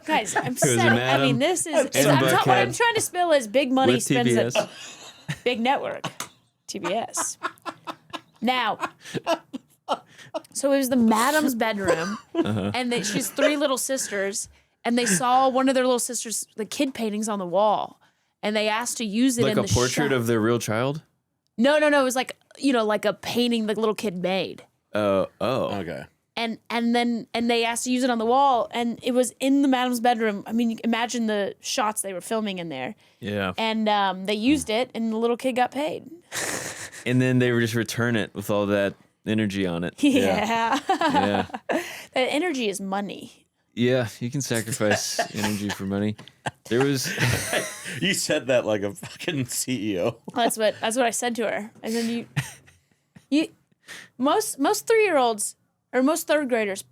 S2: Guys, I'm
S7: was a
S2: sad. I
S7: madam
S2: mean, this is,
S7: in
S2: what I'm
S7: Buckhead
S2: trying to spill is big money
S7: with
S2: spends
S7: TBS.
S2: at big network, TBS. Now, so it was the madam's bedroom, and she's 3 little sisters, and they saw one of their little sisters, the kid paintings on the wall, and they asked to use it
S7: Like
S2: in
S7: a
S2: the
S7: portrait
S2: shop.
S7: of their real child?
S2: No, it was like, like a painting the little kid made.
S7: Oh.
S8: Okay.
S2: And they asked to use it on the wall, and it was in the madam's bedroom. I mean, imagine the shots they were filming in there.
S7: Yeah.
S2: And they used it, and the little kid got paid.
S7: And then they would just return it with all that energy on it.
S2: Yeah.
S7: Yeah.
S2: That energy is money.
S7: Yeah, you can sacrifice energy for money. There was
S8: You said that like a fucking CEO.
S2: That's what I said to her. And then you most 3-year-olds or most 3rd graders,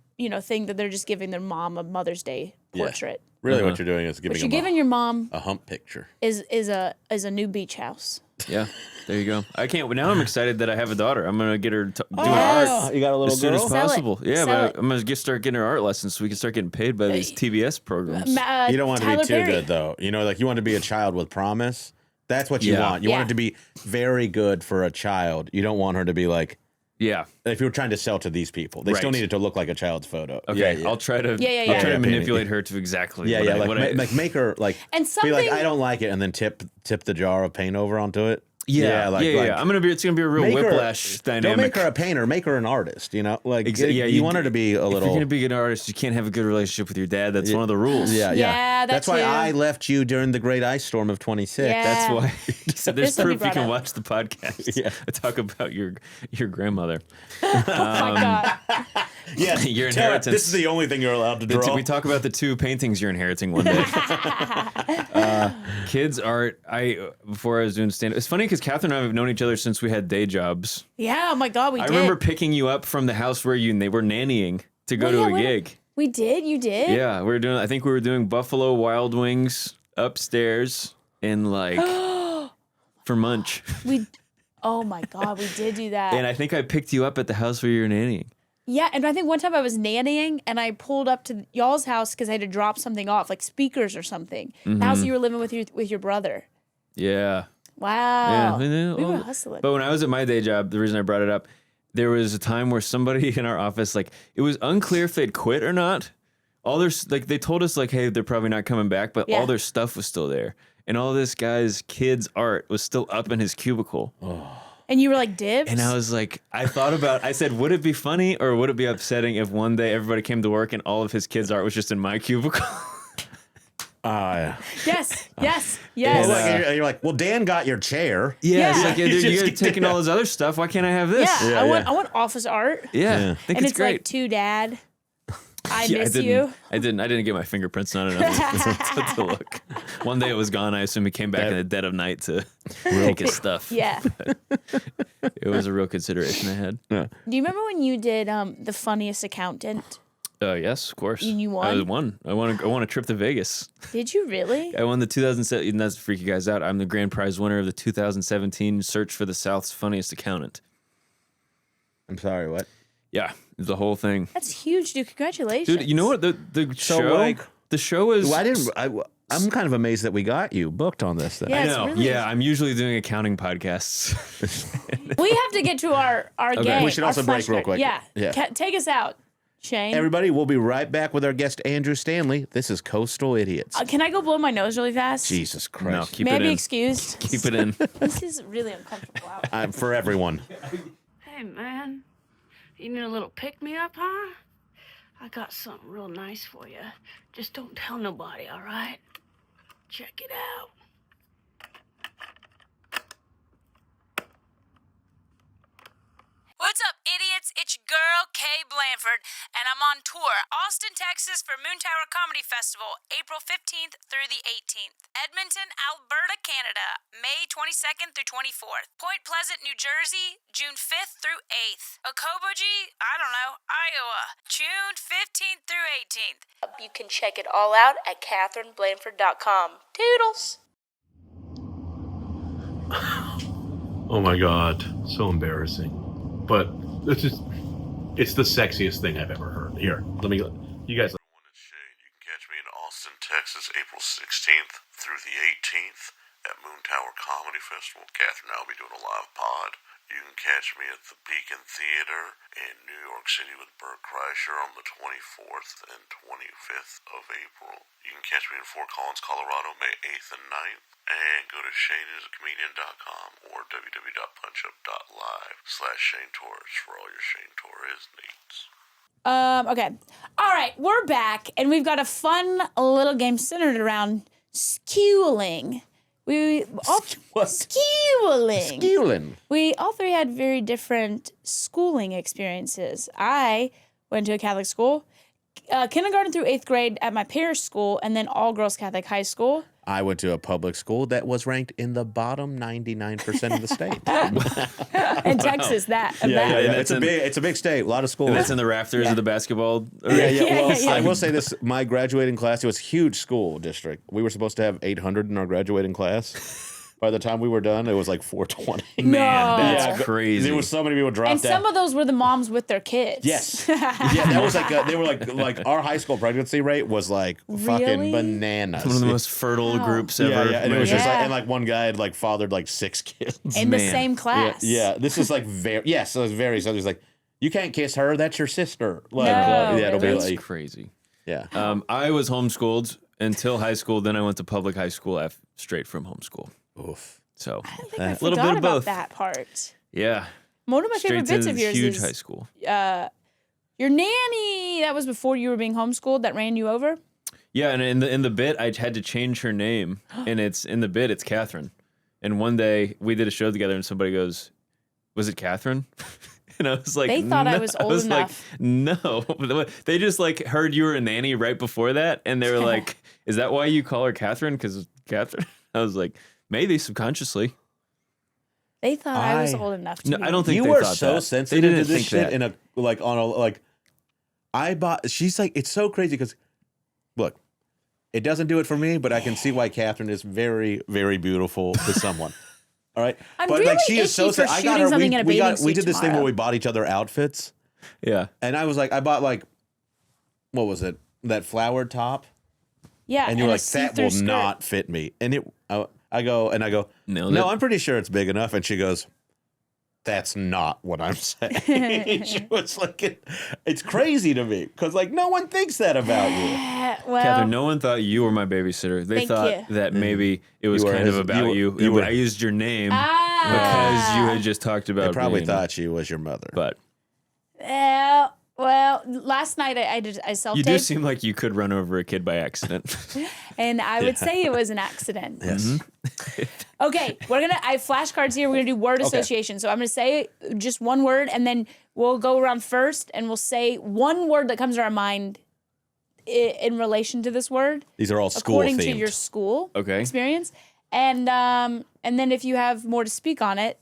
S2: think that they're just giving their mom a Mother's Day portrait.
S8: Really, what you're doing is
S2: What
S8: giving
S2: you're
S8: them
S2: giving your mom
S8: a hump picture.
S2: is a new beach house.
S7: Yeah, there you go. I can't. Now I'm excited that I have a daughter. I'm gonna get her doing art
S8: You got a little
S7: as soon as
S8: girl?
S2: Sell it.
S7: possible. Yeah,
S2: Sell
S7: but I'm gonna start getting her art lessons so we can start getting paid by these TBS programs.
S8: You don't want it to
S2: Tyler
S8: be too
S2: Perry.
S8: good, though. Like you want to be a child with promise. That's what you
S7: Yeah.
S8: want. You
S2: Yeah.
S8: want it to be very good for a child. You don't want her to be like,
S7: Yeah.
S8: if you're trying to sell to these people, they still
S7: Right.
S8: need it to look like a child's photo.
S7: Okay.
S8: Yeah.
S7: I'll try to.
S2: Yeah.
S7: I'll try
S8: Yeah.
S7: to manipulate her to exactly.
S8: Yeah,
S7: what
S8: yeah,
S7: I, what I-
S8: like make her like
S2: And
S8: be like,
S2: something-
S8: I don't like it, and then tip the jar of paint over onto it.
S7: Yeah,
S8: like,
S7: yeah. It's gonna be a real
S8: make her-
S7: whiplash dynamic.
S8: Don't make her a painter, make her an artist. Like
S7: Yeah,
S8: you want her to be a
S7: If you're
S8: little.
S7: gonna be an artist, you can't have a good relationship with your dad. That's one of the rules.
S8: Yeah,
S2: Yeah,
S8: That's
S2: that
S8: why
S2: too.
S8: I left you during the Great Ice Storm of 26.
S2: Yeah.
S7: That's why. So there's
S2: This will be
S7: proof you
S2: brought
S7: can
S2: up.
S7: watch the podcast.
S8: Yeah.
S7: I talk about your grandmother.
S2: Oh my God.
S8: Yeah,
S7: Your
S8: tell her,
S7: inheritance.
S8: This is the only thing you're allowed to draw.
S7: We talk about the 2 paintings you're inheriting one day. Kids art. Before I was doing stand-up, it's funny because Katherine and I have known each other since we had day jobs.
S2: Yeah, oh my God, we
S7: I
S2: did.
S7: remember picking you up from the house where they were nannying to go
S2: Oh,
S7: to
S2: yeah,
S7: a
S2: what-
S7: gig.
S2: We did? You did?
S7: Yeah, I think we were doing Buffalo Wild Wings upstairs and like for munch.
S2: Oh my God, we did do that.
S7: And I think I picked you up at the house where you were nannying.
S2: Yeah, and I think one time I was nannying and I pulled up to y'all's house because I had to drop something off, like speakers or something. The house you were living with your brother.
S7: Yeah.
S2: Wow.
S7: Yeah.
S2: We were hustling.
S7: But when I was at my day job, the reason I brought it up, there was a time where somebody in our office, like, it was unclear if they'd quit or not. All their, like, they told us, like, hey, they're probably not coming back, but
S2: Yeah.
S7: all their stuff was still there. And all this guy's kids' art was still up in his cubicle.
S2: And you were like, dibs?
S7: And I was like, I said, would it be funny or would it be upsetting if one day everybody came to work and all of his kids' art was just in my cubicle?
S8: Yeah.
S2: Yes.
S8: Well, like, you're like, well, Dan got your chair.
S7: Yeah, it's
S2: Yeah.
S7: like,
S8: You
S7: you're
S8: just
S7: taking
S8: get-
S7: all his other stuff. Why can't I have this?
S2: Yeah, I want office art.
S7: Yeah, I think
S2: And
S7: it's
S2: it's
S7: great.
S2: like, to Dad, I
S7: Yeah,
S2: miss you.
S7: I didn't get my fingerprints on it to look. One day it was gone. I assume he came back in the dead of night to take his stuff.
S2: Yeah.
S7: It was a real consideration I had.
S2: Do you remember when you did The Funniest Accountant?
S7: Yes, of course.
S2: You won?
S7: I won. I won a trip to Vegas.
S2: Did you really?
S7: I won the 2007. And that's to freak you guys out. I'm the grand prize winner of the 2017 Search for the South's Funniest Accountant.
S8: I'm sorry, what?
S7: Yeah, the whole thing.
S2: That's huge, dude. Congratulations.
S7: Dude, you know what? The
S8: So,
S7: show,
S8: like-
S7: the show is.
S8: Well, I'm kind of amazed that we got you booked on this thing.
S2: Yeah.
S7: I
S2: it's
S7: know.
S2: really-
S7: Yeah, I'm usually doing accounting podcasts.
S2: We have to get to our game.
S8: We should
S2: our
S8: also break real
S2: flashcard.
S8: quick.
S2: Yeah.
S8: Yeah.
S2: Take us out, Shane.
S8: Everybody, we'll be right back with our guest, Andrew Stanley. This is Coastal Idiots.
S2: Can I go blow my nose really fast?
S8: Jesus
S7: No,
S8: Christ.
S7: keep
S2: May I
S7: it
S2: be
S7: in.
S2: excused?
S7: Keep it in.
S2: This is really uncomfortable. Out.
S8: For everyone.
S9: Hey, man. You need a little pick-me-up, huh? I got something real nice for you. Just don't tell nobody, all right? Check it out.
S6: What's up, idiots? It's your girl, Kay Blanford, and I'm on tour. Austin, Texas for Moon Tower Comedy Festival, April 15th through the 18th. Edmonton, Alberta, Canada, May 22nd through 24th. Point Pleasant, New Jersey, June 5th through 8th. Okoboji, Iowa, June 15th through 18th.
S4: You can check it all out at katherineblanford.com. Toodles!
S10: Oh my God, so embarrassing. But it's the sexiest thing I've ever heard. Here, you guys.
S11: Shane, you can catch me in Austin, Texas, April 16th through the 18th at Moon Tower Comedy Festival. Katherine and I will be doing a live pod. You can catch me at the Beacon Theater in New York City with Burt Kreischer on the 24th and 25th of April. You can catch me in Fort Collins, Colorado, May 8th and 9th. And go to shaneisacomedian.com or www.punchup.live/Shane Torres for all your Shane Torres needs.
S2: Okay. All right, we're back, and we've got a fun little game centered around schooling. Schooling. We all three had very different schooling experiences. I went to a Catholic school, kindergarten through 8th grade at my parish school, and then all girls Catholic high school.
S8: I went to a public school that was ranked in the bottom 99% of the state.
S2: In Texas,
S8: It's a big state, a lot of schools.
S7: And that's in the rafters of the basketball.
S8: I will say this: my graduating class, it was a huge school district. We were supposed to have 800 in our graduating class. By the time we were done, it was like 420.
S7: Man, that's crazy.
S8: There was so many people dropped out.
S2: And some of those were the moms with their kids.
S8: Yes. That was like they were like our high school pregnancy rate was like fucking bananas.
S7: One of the most fertile groups ever.
S8: Yeah. And it was just like, and like one guy had like fathered like 6 kids
S2: in the same class.
S8: Yeah. This is like so it was very. So he's like, you can't kiss her. That's your sister. Like,
S7: it'll be like crazy.
S8: Yeah.
S7: I was homeschooled until high school. Then I went to public high school straight from homeschool.
S8: Oof.
S7: So
S2: I think I
S7: a little bit
S2: forgot
S7: of both.
S2: about that part.
S7: Yeah.
S2: One of my favorite bits of yours
S7: huge
S2: is
S7: high school.
S2: Your nanny. That was before you were being homeschooled. That ran you over.
S7: Yeah, and in the bit, I had to change her name, and it's in the bit. It's Katherine. And one day we did a show together, and somebody goes, "Was it Katherine?" And I was like,
S2: they thought I was old enough.
S7: Like, no, they just like heard you were a nanny right before that, and they were like, "Is that why you call her Katherine? Because Katherine?" I was like, maybe subconsciously.
S2: They thought I was old enough to.
S7: No, I don't think
S8: you
S7: they
S8: were
S7: thought
S8: so
S7: that.
S8: sensitive to this shit. In a like on a like, I bought. She's like, it's so crazy because, look, it doesn't do it for me, but I can see why Katherine is very, very beautiful to someone. All right,
S2: I'm
S8: but
S2: really
S8: like she is so.
S2: for
S8: I got
S2: shooting
S8: her.
S2: something in a bathing
S8: We
S2: suit
S8: did this thing
S2: tomorrow.
S8: where we bought each other outfits.
S7: Yeah,
S8: and I was like, I bought like, what was it? That flowered top.
S2: Yeah,
S8: and you were like, that will not fit me. And I go, no, I'm pretty sure it's big enough. And she goes, that's not what I'm saying. She was like, it's crazy to me because like no one thinks that about you.
S2: Well,
S7: Katherine, no one thought you were my babysitter. They thought that maybe it was kind of about you. I used your name because you had just talked about.
S8: They probably thought she was your mother,
S7: but.
S2: Well, last night I self-taped.
S7: You do seem like you could run over a kid by accident.
S2: And I would say it was an accident.
S8: Yes.
S2: Mm-hmm. Okay, I have flashcards here. We're gonna do word association. So I'm gonna say just one word, and then we'll go around first, and we'll say one word that comes to our mind in relation to this word.
S8: These are all school
S2: according
S8: themed.
S2: to your school experience. And then if you have more to speak on it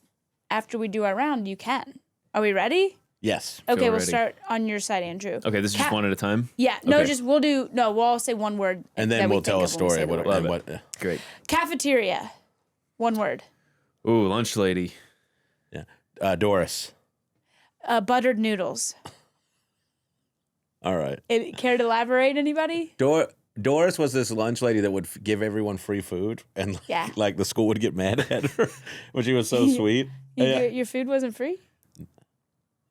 S2: after we do our round, you can. Are we ready?
S8: Yes.
S2: Okay, we'll start on your side, Andrew.
S7: Okay, this is just one at a time?
S2: Yeah, no, we'll all say one word.
S8: And then we'll tell a story.
S7: Great.
S2: Cafeteria, one word.
S7: Ooh, lunch lady.
S8: Yeah. Doris.
S2: Buttered noodles.
S8: All right.
S2: Care to elaborate, anybody?
S8: Doris was this lunch lady that would give everyone free food, and like the school would get mad at her, but she was so sweet.
S2: Your food wasn't free?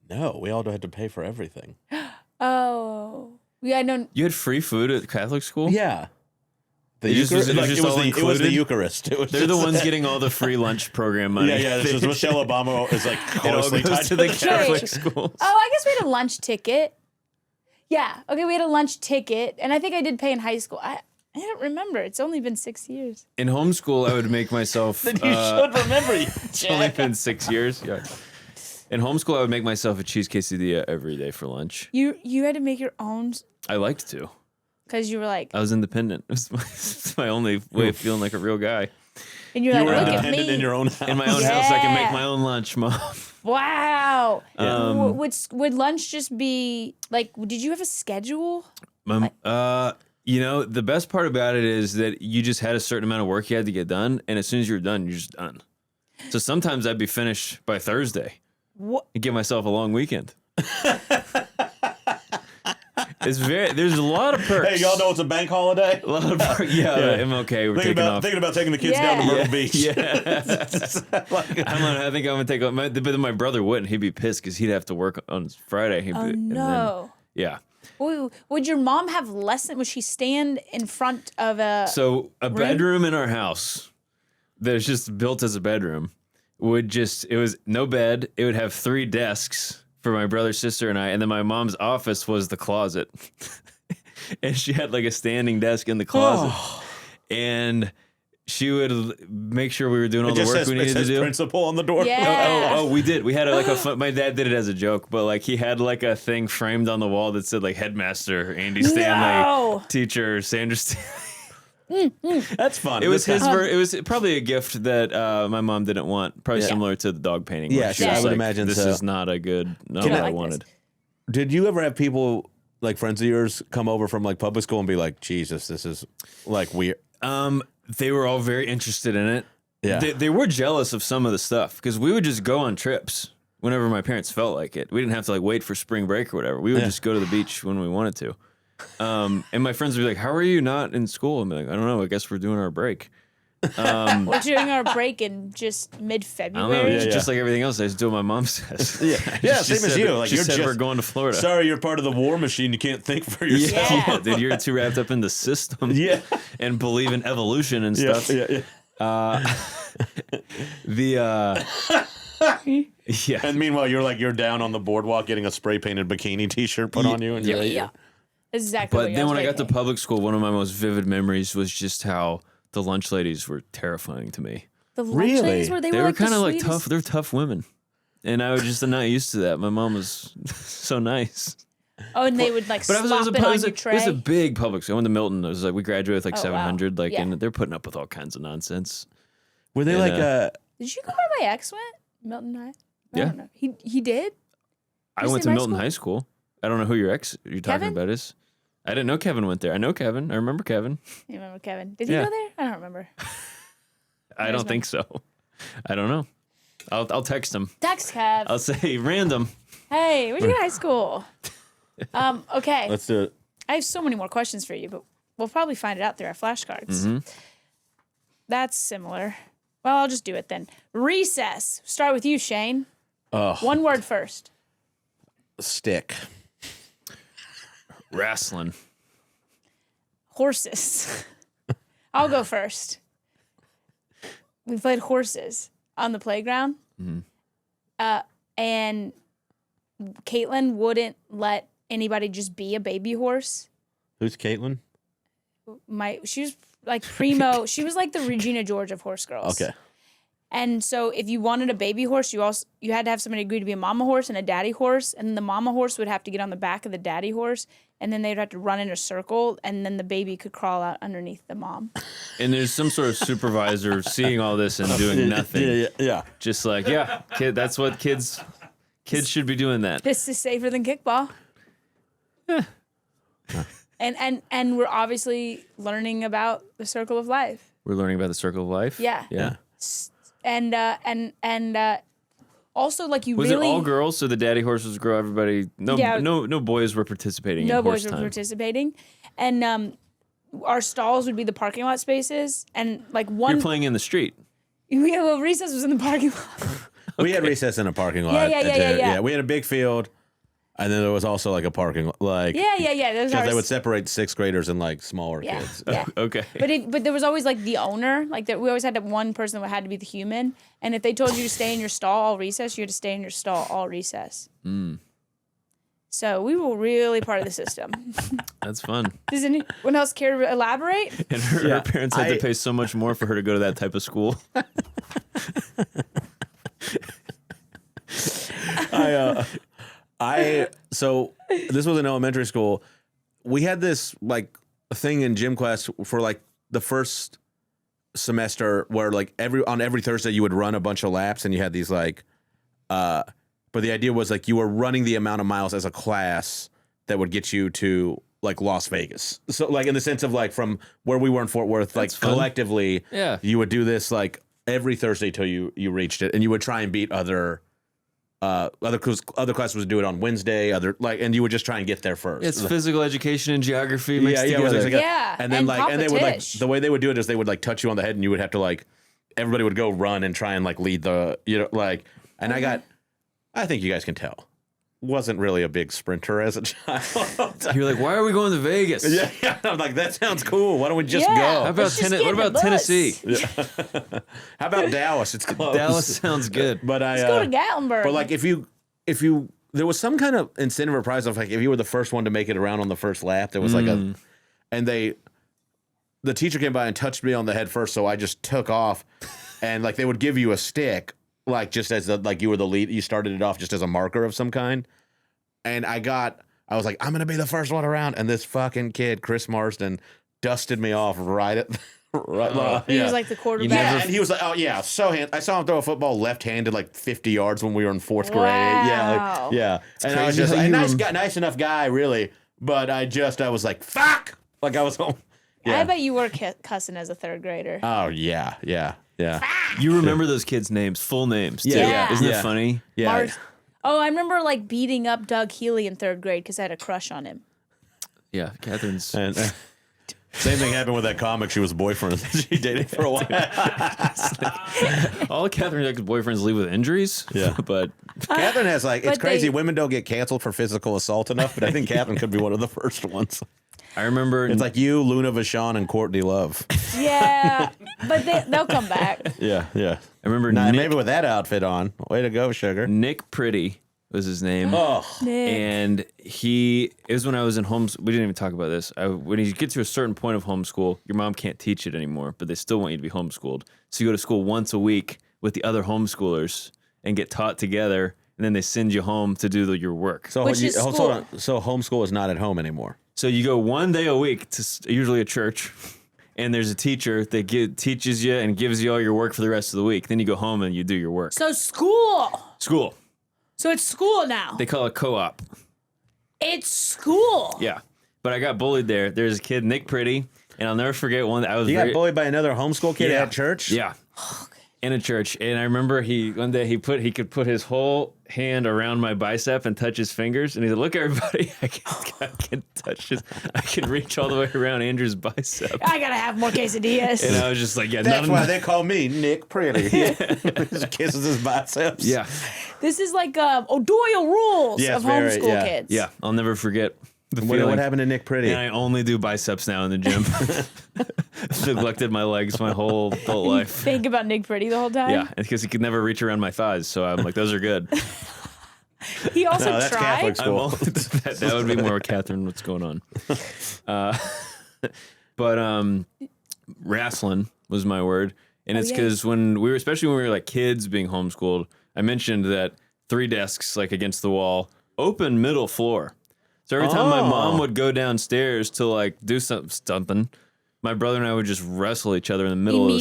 S8: No, we all had to pay for everything.
S2: Oh, yeah, no.
S7: You had free food at Catholic school?
S8: Yeah.
S7: It was
S8: the Eucharist.
S7: They're the ones getting all the free lunch program money.
S8: Yeah. This is Michelle Obama is like
S7: closely tied
S8: to the
S7: Catholic schools.
S2: Oh, I guess we had a lunch ticket. Yeah. Okay, we had a lunch ticket, and I think I did pay in high school. I don't remember. It's only been 6 years.
S7: In homeschool, I would make myself.
S8: Then you should remember.
S7: It's only been 6 years. Yeah. In homeschool, I would make myself a cheese quesadilla every day for lunch.
S2: You had to make your own
S7: I liked to.
S2: because you were like,
S7: I was independent. It's my only way of feeling like a real guy.
S2: and you're
S8: You
S2: like,
S8: were
S2: look at
S8: independent
S2: me.
S8: in your own house.
S7: In my own house, I can make
S2: Yeah.
S7: my own lunch, Mom.
S2: Wow. Would lunch just be like? Did you have a schedule?
S7: The best part about it is that you just had a certain amount of work you had to get done, and as soon as you're done, you're just done. So sometimes I'd be finished by Thursday.
S2: What?
S7: And give myself a long weekend. There's a lot of perks.
S8: Hey, y'all know it's a bank holiday?
S7: A lot of perks. Yeah, I'm okay. We're taking off.
S8: Thinking about taking the kids down to Myrtle Beach.
S7: Yeah. I think I'm gonna take off. But then my brother wouldn't. He'd be pissed because he'd have to work on Friday.
S2: Oh no.
S7: Yeah.
S2: Ooh, would your mom have lesson? Would she stand in front of a?
S7: So a bedroom in our house that's just built as a bedroom it was no bed. It would have 3 desks for my brother, sister, and I, and then my mom's office was the closet. And she had like a standing desk in the closet. And she would make sure we were doing all the work we needed to do.
S8: Principal on the door.
S2: Yeah.
S7: Oh, we did. We had my dad did it as a joke, but like he had like a thing framed on the wall that said like headmaster Andy Stanley, teacher Sandra Stanley.
S8: That's fun.
S7: It was it was probably a gift that my mom didn't want. Probably similar to the dog painting.
S8: Yeah,
S7: she
S8: I
S7: was
S8: would
S7: like,
S8: imagine
S7: this
S8: so.
S7: is not a good. Not what I wanted.
S8: Did you ever have people like friends of yours come over from like public school and be like, Jesus, this is like weird?
S7: They were all very interested in it.
S8: Yeah,
S7: they were jealous of some of the stuff because we would just go on trips whenever my parents felt like it. We didn't have to like wait for spring break or whatever. We would just go to the beach when we wanted to. And my friends would be like, "How are you not in school?" I'm like, "I don't know. I guess we're doing our break."
S2: We're doing our break in just
S7: I don't
S2: mid-February.
S7: know. Just like everything else, I just do what my mom says.
S8: Yeah, same as you. Like
S7: she
S8: you're
S7: said
S8: just
S7: we're going to Florida.
S8: Sorry, you're part of the war machine. You can't think for yourself.
S7: Yeah, dude, you're too wrapped up in the system.
S8: Yeah,
S7: and believe in evolution and stuff.
S8: Yeah.
S7: Yeah.
S8: And meanwhile, you're down on the boardwalk getting a spray painted bikini T-shirt put on you, and
S2: Yeah. Exactly.
S7: But then when I got to public school, one of my most vivid memories was just how the lunch ladies were terrifying to me.
S2: The lunch ladies were
S7: They were kind of like tough. They're tough women, and I was just not used to that. My mom was so nice.
S2: Oh, and they would like slop it on your tray.
S7: It was a big public school. I went to Milton. It was like we graduated with like
S2: Oh,
S7: 700.
S2: wow.
S7: Like,
S2: Yeah.
S7: and they're putting up with all kinds of nonsense.
S8: Were they
S2: Did you go where my ex went? Milton High? I
S7: Yeah.
S2: don't know. He did?
S7: I went to Milton High School. I don't know who you're talking
S2: Kevin?
S7: about is. I didn't know Kevin went there. I know Kevin. I remember Kevin.
S2: You remember Kevin? Did he
S7: Yeah.
S2: go there? I don't remember.
S7: I don't think so. I don't know. I'll text him.
S2: Text Kev.
S7: I'll say random.
S2: Hey, where'd you go to high school? Okay.
S8: Let's do it.
S2: I have so many more questions for you, but we'll probably find it out through our flashcards.
S7: Mm-hmm.
S2: That's similar. Well, I'll just do it then. Recess. Start with you, Shane. One word first.
S8: Stick.
S7: Wrestling.
S2: Horses. I'll go first. We played horses on the playground. And Caitlin wouldn't let anybody just be a baby horse.
S8: Who's Caitlin?
S2: She was like primo. She was like the Regina George of horse girls.
S8: Okay.
S2: And so if you wanted a baby horse, you had to have somebody agree to be a mama horse and a daddy horse, and the mama horse would have to get on the back of the daddy horse, and then they'd have to run in a circle, and then the baby could crawl out underneath the mom.
S7: And there's some sort of supervisor seeing all this and doing nothing.
S8: Yeah.
S7: Just like, kid, that's what kids should be doing that.
S2: This is safer than kickball. And we're obviously learning about the circle of life.
S7: We're learning about the circle of life.
S2: Yeah.
S7: Yeah.
S2: And also like you
S7: Was
S2: really
S7: it all girls? So the daddy horses grow everybody. No boys were participating.
S2: no
S7: in horse
S2: boys were
S7: time.
S2: participating, and our stalls would be the parking lot spaces, and like one.
S7: You're playing in the street.
S2: Well, recess was in the parking lot.
S8: We had recess in a parking lot.
S2: Yeah.
S8: We had a big field, and then there was also like a parking lot. Like
S2: Yeah. Those
S8: because
S2: are
S8: they would separate sixth graders and like smaller kids.
S2: Yeah.
S7: Okay.
S2: But there was always like the owner, like that. We always had one person that had to be the human, and if they told you to stay in your stall all recess, you had to stay in your stall all recess. So we were really part of the system.
S7: That's fun.
S2: Does anyone else care to elaborate?
S7: And her parents had to pay so much more for her to go to that type of school.
S8: So this was in elementary school. We had this like thing in gym class for like the first semester where like every Thursday you would run a bunch of laps and you had these like but the idea was like you were running the amount of miles as a class that would get you to like Las Vegas. So like in the sense of like from where we were in Fort Worth, like collectively, you would do this like every Thursday till you reached it, and you would try and beat other classes would do it on Wednesday, and you would just try and get there first.
S7: It's physical education and geography mixed together.
S8: And then and they would like the way they would do it is they would like touch you on the head and you would have to like everybody would go run and try and like lead the and I think you guys can tell. Wasn't really a big sprinter as a child.
S7: You're like, why are we going to Vegas?
S8: Yeah. I'm like, that sounds cool. Why don't we just go?
S7: How about what about Tennessee?
S8: Yeah. How about Dallas? It's close.
S7: Dallas sounds good.
S8: But
S2: Let's go to Gatlinburg.
S8: But like if you there was some kind of incentive or prize of like if you were the first one to make it around on the first lap, there was like the teacher came by and touched me on the head first, so I just took off, and like they would give you a stick. Like just as like you were the lead, you started it off just as a marker of some kind, and I was like, I'm gonna be the first one around, and this fucking kid, Chris Marsden, dusted me off right at.
S2: He was like the quarterback.
S8: Yeah, and he was like, oh yeah, I saw him throw a football left-handed like 50 yards when we were in fourth grade. Yeah. And I was just a nice enough guy, really, but I was like, fuck, like I was home. Yeah.
S2: I bet you were cussing as a third grader.
S8: Oh yeah.
S7: You remember those kids' names, full names, too.
S2: Yeah.
S7: Isn't it funny?
S8: Yeah.
S2: I remember like beating up Doug Healy in third grade because I had a crush on him.
S7: Yeah, Catherine's.
S8: And, same thing happened with that comic she was boyfriend. She dated for a while.
S7: All Catherine's ex-boyfriends leave with injuries.
S8: Yeah.
S7: But
S8: Katherine has like, it's crazy. Women don't get canceled for physical assault enough, but I think Katherine could be one of the first ones.
S7: I remember
S8: it's like you, Luna Vachon, and Courtney Love.
S2: Yeah, but they'll come back.
S8: Yeah. I
S7: remember
S8: maybe with that outfit on. Way to go, sugar.
S7: Nick Pretty was his name.
S8: Oh,
S2: Nick.
S7: And it was when I was in homeschool. We didn't even talk about this. When you get to a certain point of homeschool, your mom can't teach it anymore, but they still want you to be homeschooled. So you go to school once a week with the other homeschoolers and get taught together, and then they send you home to do your work.
S8: So hold on. So homeschool is not at home anymore.
S7: So you go one day a week to usually a church, and there's a teacher that teaches you and gives you all your work for the rest of the week. Then you go home and you do your work.
S2: So school. So it's school now.
S7: They call it co-op.
S2: It's school.
S7: Yeah. But I got bullied there. There's a kid, Nick Pretty, and I'll never forget one that I was
S8: got bullied by another homeschool kid at church?
S7: Yeah. In a church. And I remember one day he could put his whole hand around my bicep and touch his fingers, and he said, look, everybody, I can touch I can reach all the way around Andrew's bicep.
S2: I gotta have more quesadillas.
S7: And I was just like,
S8: that's why they call me Nick Pretty. He kisses his biceps.
S7: Yeah.
S2: This is like O'Doyle rules of homeschool kids.
S7: Yeah, I'll never forget the
S8: feeling. What happened to Nick Pretty?
S7: And I only do biceps now in the gym. Neglected my legs my whole adult life.
S2: Think about Nick Pretty the whole time?
S7: Yeah, because he could never reach around my thighs, so I'm like, those are good.
S2: He also
S8: that's
S2: tried.
S8: Catholic school.
S7: That would be more Catherine, what's going on? But wrestling was my word. And it's because especially when we were like kids being homeschooled, I mentioned that 3 desks like against the wall, open middle floor. So every time my mom would go downstairs to like do something, my brother and I would just wrestle each other in the middle of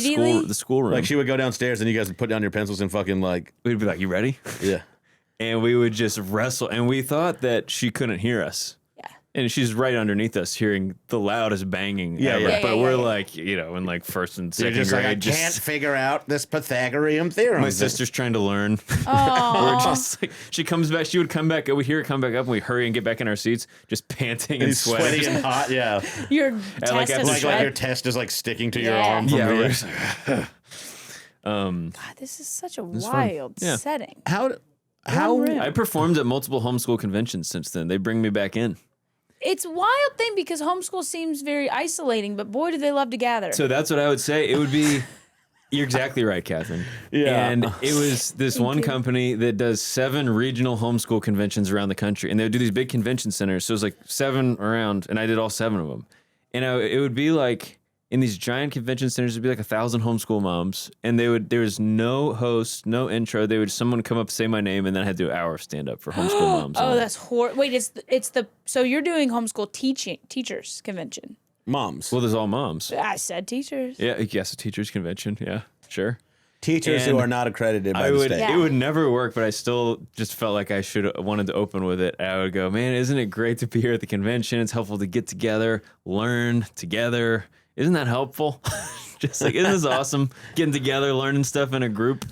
S7: the schoolroom.
S8: Like she would go downstairs and you guys would put down your pencils and fucking like...
S7: We'd be like, you ready?
S8: Yeah.
S7: And we would just wrestle. And we thought that she couldn't hear us. Yeah. And she's right underneath us hearing the loudest banging ever. But we're like, in like first and second grade.
S8: Like, I can't figure out this Pythagorean theorem.
S7: My sister's trying to learn.
S2: Oh.
S7: We're just like, she would come back, we hear her come back up, and we hurry and get back in our seats, just panting and sweating.
S8: Sweaty and hot, yeah.
S2: Your test is
S8: like your test is like sticking to your arm. From
S2: God, this is such a wild setting.
S7: I performed at multiple homeschool conventions since then. They bring me back in.
S2: It's a wild thing because homeschool seems very isolating, but boy, do they love to gather.
S7: So that's what I would say. It would be You're exactly right, Catherine.
S8: Yeah.
S7: And it was this one company that does 7 regional homeschool conventions around the country. And they would do these big convention centers. So it was like 7 around, and I did all 7 of them. And it would be like, in these giant convention centers, it'd be like 1,000 homeschool moms. And there was no host, no intro. Someone come up, say my name, and then I had to do an hour of stand-up for homeschool moms.
S2: Oh, that's horrible. Wait, so you're doing homeschool teachers convention.
S8: Moms.
S7: Well, there's all moms.
S2: I said teachers.
S7: Yeah, yes, a teachers convention. Yeah, sure.
S8: Teachers who are not accredited by the state.
S7: It would never work, but I still just felt like I wanted to open with it. I would go, man, isn't it great to be here at the convention? It's helpful to get together, learn together. Isn't that helpful? Just like, isn't this awesome? Getting together, learning stuff in a group.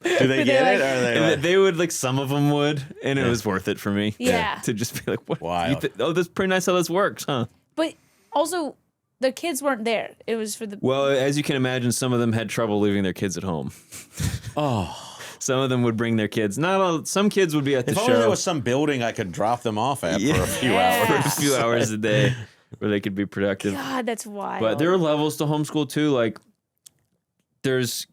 S8: Do they get it? Or are they like...
S7: They would, like, some of them would, and it was worth it for me.
S2: Yeah.
S7: To just be like, what?
S8: Wow.
S7: Oh, that's pretty nice how this works, huh?
S2: But also, the kids weren't there. It was for the...
S7: Well, as you can imagine, some of them had trouble leaving their kids at home.
S8: Oh.
S7: Some of them would bring their kids. Some kids would be at the show.
S8: If only there was some building I could drop them off at for a few hours.
S7: For a few hours a day where they could be productive.
S2: God, that's wild.
S7: But there are levels to homeschool, too. Like, there's...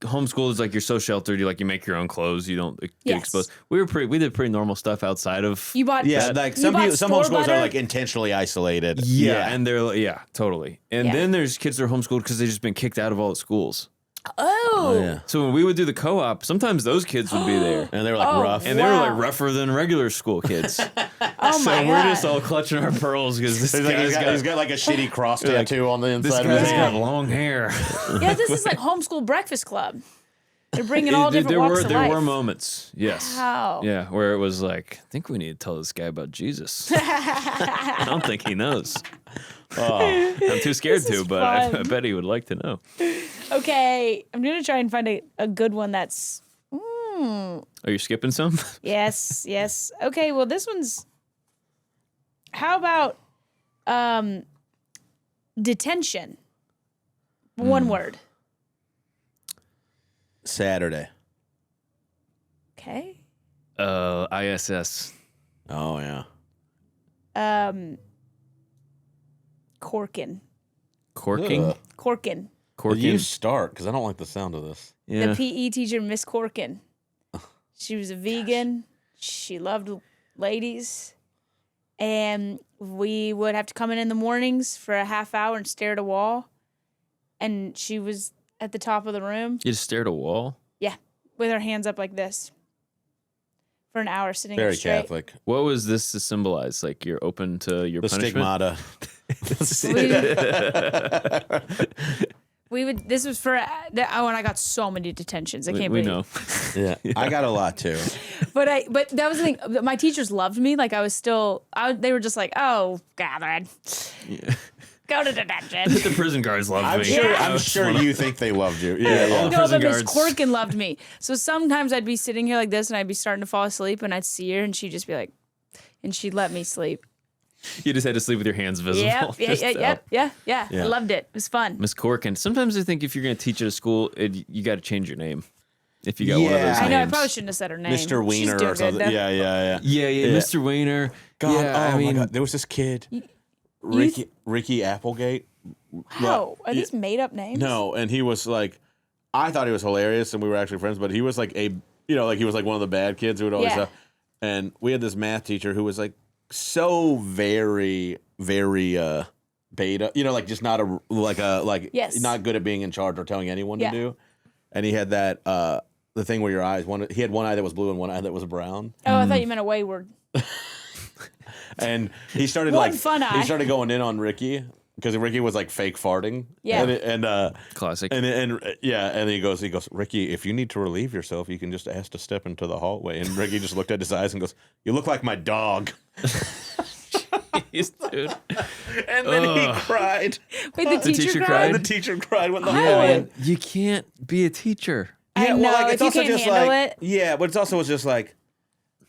S7: Homeschool is like you're so sheltered. You make your own clothes. You don't get exposed. We did pretty normal stuff outside of.
S2: You bought
S8: like some homeschools are like intentionally isolated.
S7: Yeah, and they're totally. And then there's kids that are homeschooled because they've just been kicked out of all the schools.
S2: Oh.
S8: Yeah.
S7: So when we would do the co-op, sometimes those kids would be there,
S8: and they were like rough,
S7: and they were like rougher than regular school kids.
S2: Oh my God.
S7: We're just all clutching our pearls because this
S8: he's got like a shitty cross tattoo on the inside.
S7: This guy's got long hair.
S2: Yeah, this is like homeschool breakfast club. They're bringing all different walks of life.
S7: There were moments, yes.
S2: Wow.
S7: Yeah, where it was like, I think we need to tell this guy about Jesus. I don't think he knows. I'm too scared to, but I bet he would like to know.
S2: Okay, I'm going to try and find a good one that's...
S7: Are you skipping some?
S2: Yes. Okay, well, this one's... How about detention? One word.
S8: Saturday.
S2: Okay.
S7: ISS.
S8: Oh, yeah.
S2: Corking.
S7: Corking?
S2: Corking.
S8: You start, because I don't like the sound of this.
S7: Yeah.
S2: The PE teacher, Miss Corkin. She was a vegan. She loved ladies. And we would have to come in the mornings for a half hour and stare at a wall. And she was at the top of the room.
S7: You just stare at a wall?
S2: Yeah, with her hands up like this. For an hour sitting
S8: Very
S2: up straight.
S8: Catholic.
S7: What was this to symbolize? Like you're open to your punishment?
S8: Stigmata.
S2: This was for, and I got so many detentions. I can't believe.
S7: We know.
S8: Yeah, I got a lot too.
S2: But that was the thing. My teachers loved me. Like they were just like, oh, Catherine.
S7: Yeah.
S2: Go to detention.
S7: The prison guards loved me.
S8: I'm sure you think they loved you. Yeah.
S2: No, but Miss Corkin loved me. So sometimes I'd be sitting here like this and I'd be starting to fall asleep and I'd see her and she'd just be like, and she'd let me sleep.
S7: You just had to sleep with your hands visible.
S2: Yeah. I loved it. It was fun.
S7: Miss Corkin. Sometimes I think if you're going to teach at a school, you got to change your name. If you got one of those names.
S2: I know, I probably shouldn't have said her name.
S8: Mr. Wiener or something. Yeah.
S7: Mr. Wiener.
S8: God,
S7: yeah,
S8: my God. There was this kid, Ricky Applegate.
S2: Wow. Are these made up names?
S8: No, and he was like, I thought he was hilarious and we were actually friends, but he was like he was like one of the bad kids who would always and we had this math teacher who was like so very, very beta, like just not not good at being in charge or telling anyone to do. And he had that the thing where your eyes he had one eye that was blue and one eye that was brown.
S2: Oh, I thought you meant a wayward.
S8: And he started he started going in on Ricky because Ricky was like fake farting.
S2: Yeah.
S8: And
S7: classic.
S8: And he goes, Ricky, if you need to relieve yourself, you can just ask to step into the hallway. And Ricky just looked at his eyes and goes, you look like my dog.
S7: Jeez, dude.
S8: And then he cried.
S2: Wait, the teacher cried?
S8: The teacher cried when the
S7: man, you can't be a teacher.
S2: Yeah, well, it's also just like
S8: yeah, but it's also just like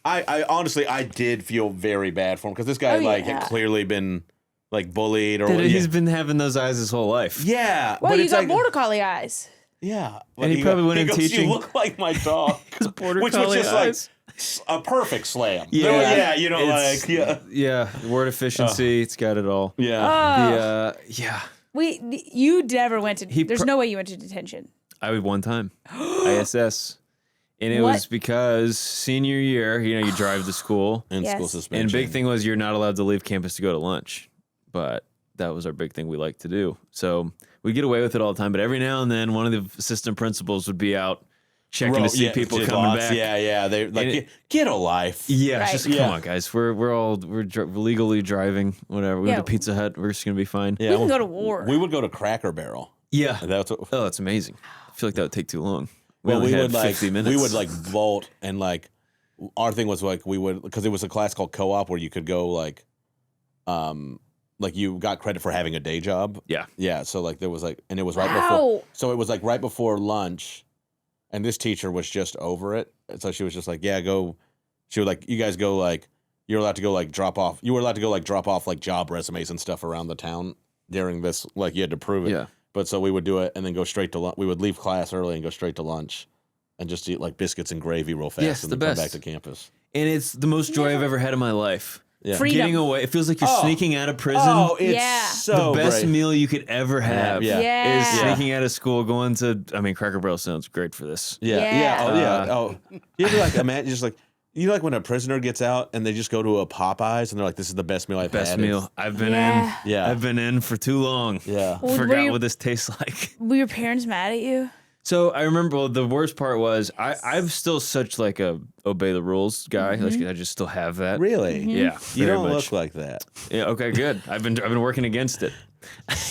S8: I honestly I did feel very bad for him because this guy had clearly been like bullied or
S7: he's been having those eyes his whole life.
S8: Yeah,
S2: well, you got border collie eyes.
S8: Yeah,
S7: and he probably went in teaching.
S8: You look like my dog,
S7: border
S8: which
S7: collie
S8: was just
S7: eyes.
S8: Like a perfect slam.
S7: Yeah, word efficiency. It's got it all.
S8: Yeah,
S2: you never went to. There's no way you went to detention.
S7: I would one time. ISS. And it was because senior year, you drive to school.
S8: And school suspension.
S7: And big thing was you're not allowed to leave campus to go to lunch. But that was our big thing we liked to do. So we get away with it all the time. But every now and then, one of the assistant principals would be out checking to see people coming back.
S8: Yeah. They like get a life.
S7: Yeah, it's just come on, guys. We're legally driving. Whatever. We went to Pizza Hut. We're just gonna be fine.
S8: Yeah,
S2: we can go to war.
S8: We would go to Cracker Barrel.
S7: Yeah,
S8: that's
S7: amazing. I feel like that would take too long.
S8: We would
S7: 50 minutes.
S8: We would like vault and like our thing was like we would because it was a class called co-op where you could go like you got credit for having a day job. Yeah. So like there was like and it was right before. So it was like right before lunch. And this teacher was just over it. And so she was just like, yeah, go. She was like, you guys go like, you're allowed to go like drop off. You were allowed to go like drop off like job resumes and stuff around the town during this. Like you had to prove it.
S7: Yeah.
S8: But so we would do it and then go straight to lunch. We would leave class early and go straight to lunch and just eat like biscuits and gravy real fast and then come back to campus.
S7: And it's the most joy I've ever had in my life.
S8: Yeah.
S2: Freedom.
S7: Getting away. It feels like you're sneaking out of prison.
S8: Oh, it's so
S7: the best
S8: great.
S7: meal you could ever have
S2: Yeah.
S7: is sneaking out of school, going to, Cracker Barrel sounds great for this.
S8: Yeah. You ever like imagine just like, when a prisoner gets out and they just go to a Popeyes and they're like, this is the best meal I've had.
S7: Best meal I've been in. Yeah. I've been in for too long.
S8: Yeah.
S7: Forgot what this tastes like.
S2: Were your parents mad at you?
S7: So I remember the worst part was I'm still such like a obey the rules guy. Like I just still have that.
S8: Really?
S7: Yeah.
S8: You don't
S7: much.
S8: look like that.
S7: Yeah. Okay. Good. I've been working against it.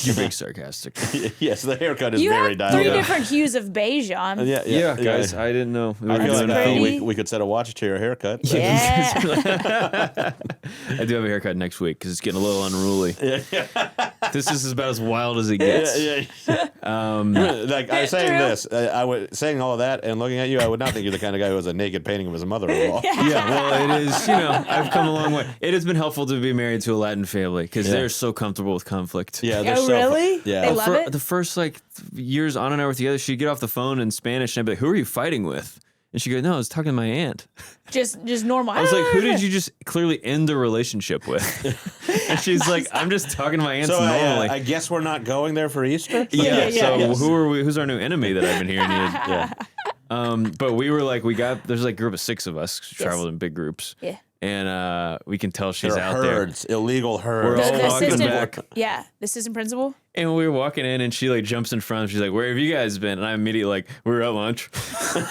S7: You're being sarcastic.
S8: Yes, the haircut is
S2: you
S8: very
S2: have
S8: dialed
S2: three
S8: up.
S2: different hues of beige on.
S7: Yeah, guys. I didn't know.
S8: I feel
S2: pretty.
S8: like we could set a watch to your haircut.
S2: Yeah.
S7: I do have a haircut next week because it's getting a little unruly. This is about as wild as it gets.
S8: Like I was saying this, I was saying all of that and looking at you, I would not think you're the kind of guy who has a naked painting of his mother-in-law.
S7: Yeah, well, it is. I've come a long way. It has been helpful to be married to a Latin family because they're so comfortable with conflict.
S8: Yeah, they're
S2: really?
S8: Yeah,
S2: they love it.
S7: The first years on and I were together, she'd get off the phone in Spanish and I'd be like, "Who are you fighting with?" And she'd go, "No, I was talking to my aunt."
S2: Just normal.
S7: I was like, "Who did you just clearly end a relationship with?" And she's like, "I'm just talking to my aunts normally."
S8: I guess we're not going there for Easter.
S7: So who are we? Who's our new enemy that I've been hearing? But we were like, there's like a group of 6 of us traveled in big groups.
S2: Yeah.
S7: And we can tell she's
S8: There are
S7: out
S8: herds, illegal herds.
S7: We're all
S2: The
S7: walking
S2: assistant,
S7: back.
S2: the assistant principal.
S7: And we were walking in, and she like jumps in front. She's like, "Where have you guys been?" And I immediately like, "We were at lunch."
S2: They're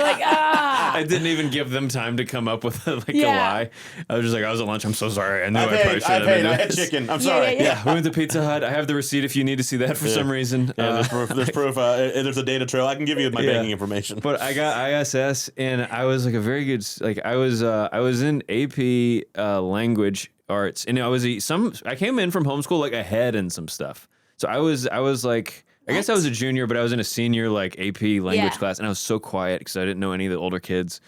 S2: like,
S7: I didn't even give them time to come up with a lie. I was just like, "I was at lunch. I'm so sorry. I knew I probably should have been
S8: I
S7: doing
S8: had
S7: this."
S8: chicken. I'm sorry.
S7: Yeah, we went to Pizza Hut. I have the receipt if you need to see that for some reason.
S8: Yeah, there's proof. There's a data trail. I can give you my banking information.
S7: But I got ISS, and I was like a very good. Like I was in AP language arts, and I came in from homeschool like ahead in some stuff. So I was like, I guess I was a junior, but I was in a senior like AP language class, and I was so quiet because I didn't know any of the older kids.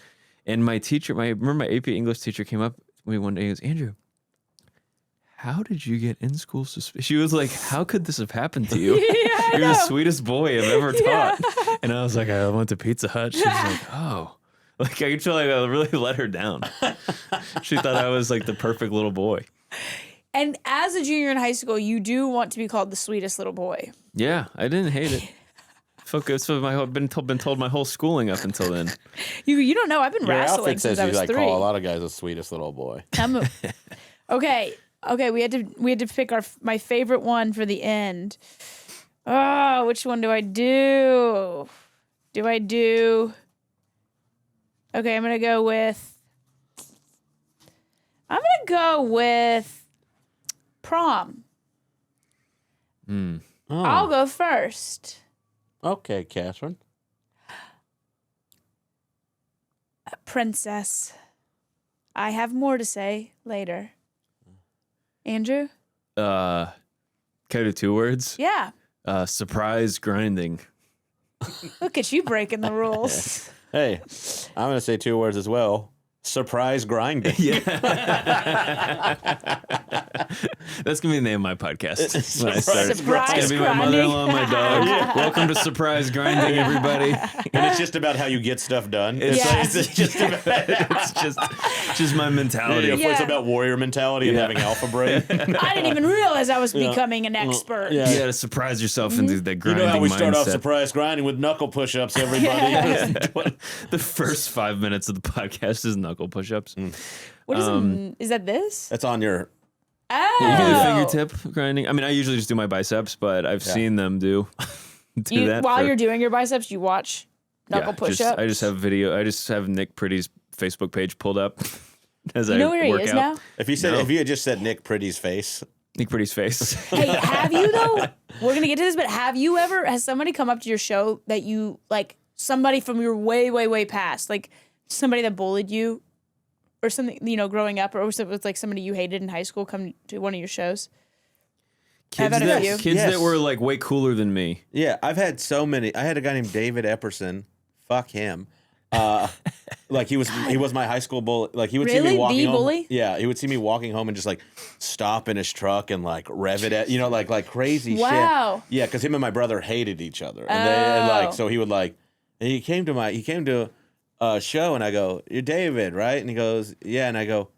S7: And my teacher, I remember my AP English teacher came up to me one day and goes, "Andrew, how did you get in school suspension?" She was like, "How could this have happened to you? You're the sweetest boy I've ever taught." And I was like, "I went to Pizza Hut." She's like, "Oh." Like I could feel like I really let her down. She thought I was like the perfect little boy.
S2: And as a junior in high school, you do want to be called the sweetest little boy.
S7: Yeah, I didn't hate it. Felt good. So I've been told my whole schooling up until then.
S2: You don't know. I've been
S8: Your
S2: wrestling
S8: outfit
S2: since
S8: says
S2: I
S8: you
S2: was 3.
S8: call a lot of guys the sweetest little boy.
S2: Okay. We had to pick my favorite one for the end. Oh, which one do I do? Okay, I'm gonna go with prom.
S8: Oh.
S2: I'll go first.
S8: Okay, Katherine.
S2: Princess. I have more to say later. Andrew?
S7: Can I do 2 words?
S2: Yeah.
S7: Surprise grinding.
S2: Look at you breaking the rules.
S8: Hey, I'm going to say 2 words as well. Surprise grinding.
S7: Yeah. That's gonna be the name of my podcast. When I start. It's
S2: Surprise
S7: gonna be my
S2: grinding.
S7: mother-in-law, my dog. Welcome to Surprise Grinding, everybody.
S8: And it's just about how you get stuff done. It's,
S2: Yes.
S8: it's just about
S7: it's just my mentality.
S8: It's about warrior mentality and having alpha brain.
S2: I didn't even realize I was becoming an expert.
S7: You gotta surprise yourself into the
S8: You
S7: grinding
S8: know how we start off
S7: mindset.
S8: surprise grinding with knuckle push-ups, everybody.
S7: The first 5 minutes of the podcast is knuckle push-ups.
S2: What is that this?
S8: That's on your...
S7: You can do
S2: Oh.
S7: fingertip grinding. I mean, I usually just do my biceps, but I've seen them do that.
S2: While
S7: for-
S2: you're doing your biceps, you watch knuckle push-ups.
S7: I just have video. I just have Nick Pretty's Facebook page pulled up as
S2: You
S7: I
S2: know where he
S7: work
S2: is
S7: out.
S2: now?
S8: If you had just said Nick Pretty's face...
S7: Nick Pretty's face.
S2: Hey, have you though? We're gonna get to this, but has somebody come up to your show that you like? Somebody from your way past, like somebody that bullied you, or something, growing up, or was it with like somebody you hated in high school come to one of your shows?
S7: Kids,
S2: I've had a few.
S7: kids
S8: Yes.
S7: that were like way cooler than me.
S8: Yeah, I've had so many. I had a guy named David Epperson. Fuck him. Like he was my high school bully. Like he would see
S2: Really?
S8: me walking
S2: The
S8: home.
S2: bully?
S8: Yeah, he would see me walking home and just like stop in his truck and like rev it at like crazy
S2: Wow.
S8: shit. Yeah, because him and my brother hated each other, and so he would like. And he came to a show, and I go, "You're David, right?" And he goes, "Yeah," and I go,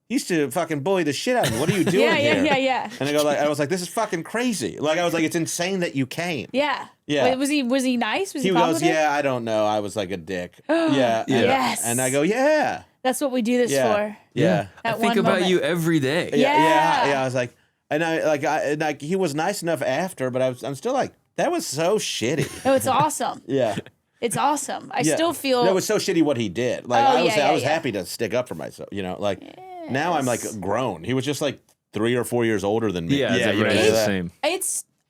S8: "He used to fucking bully the shit out of me. What are you doing here?"
S2: Yeah.
S8: And I was like, "This is fucking crazy." Like I was like, "It's insane that you came."
S2: Yeah.
S8: Yeah.
S2: Wait, was he nice? Was he
S8: He goes,
S2: competent?
S8: "Yeah, I don't know. I was like a dick." Yeah. And,
S2: Yes.
S8: And I go, "Yeah."
S2: That's what we do this
S8: Yeah.
S2: for.
S8: Yeah.
S7: I
S2: At
S7: think
S2: one
S7: about
S2: moment.
S7: you every day.
S2: Yeah.
S8: I was like, and he was nice enough after, but I'm still like, that was so shitty.
S2: No, it's awesome.
S8: Yeah.
S2: It's awesome. I
S8: Yeah.
S2: still feel.
S8: No, it was so shitty what he did. Like
S2: Oh,
S8: I was
S2: yeah.
S8: happy to stick up for myself. Now I'm like grown. He was just like 3 or 4 years older than me.
S7: Yeah, it's
S8: you know,
S7: the
S8: that.
S7: same.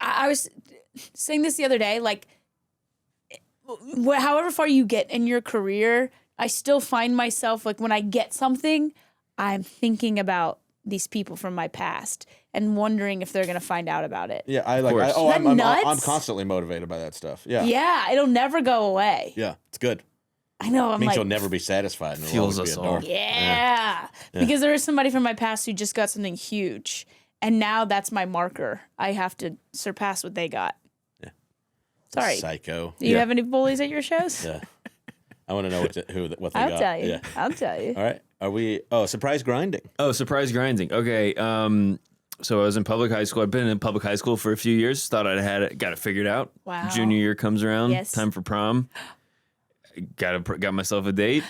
S2: I was saying this the other day, like, however far you get in your career, I still find myself, like, when I get something, I'm thinking about these people from my past and wondering if they're going to find out about it.
S8: Yeah,
S2: Isn't
S8: I'm
S2: that
S8: I'm
S2: nuts?
S8: constantly motivated by that stuff. Yeah.
S2: Yeah, it'll never go away.
S8: Yeah, it's good.
S2: I know. I'm
S8: Means
S2: like,
S8: you'll never be satisfied. And it'll
S7: Fuels
S8: always be
S7: us
S8: a
S7: all.
S8: dark.
S2: yeah. Because there is somebody from my past who just got something huge. And now that's my marker. I have to surpass what they got.
S8: Yeah.
S2: Sorry.
S8: Psycho.
S2: Do you have any bullies at your shows?
S8: Yeah. I want to know what they
S2: I'll
S8: got.
S2: tell you.
S8: Yeah.
S2: I'll tell you.
S8: All right. Are we? Oh, surprise grinding.
S7: Oh, surprise grinding. Okay. So I was in public high school. I've been in public high school for a few years. Thought I'd got it figured out.
S2: Wow.
S7: Junior year comes around.
S2: Yes.
S7: Time for prom. Got myself a date.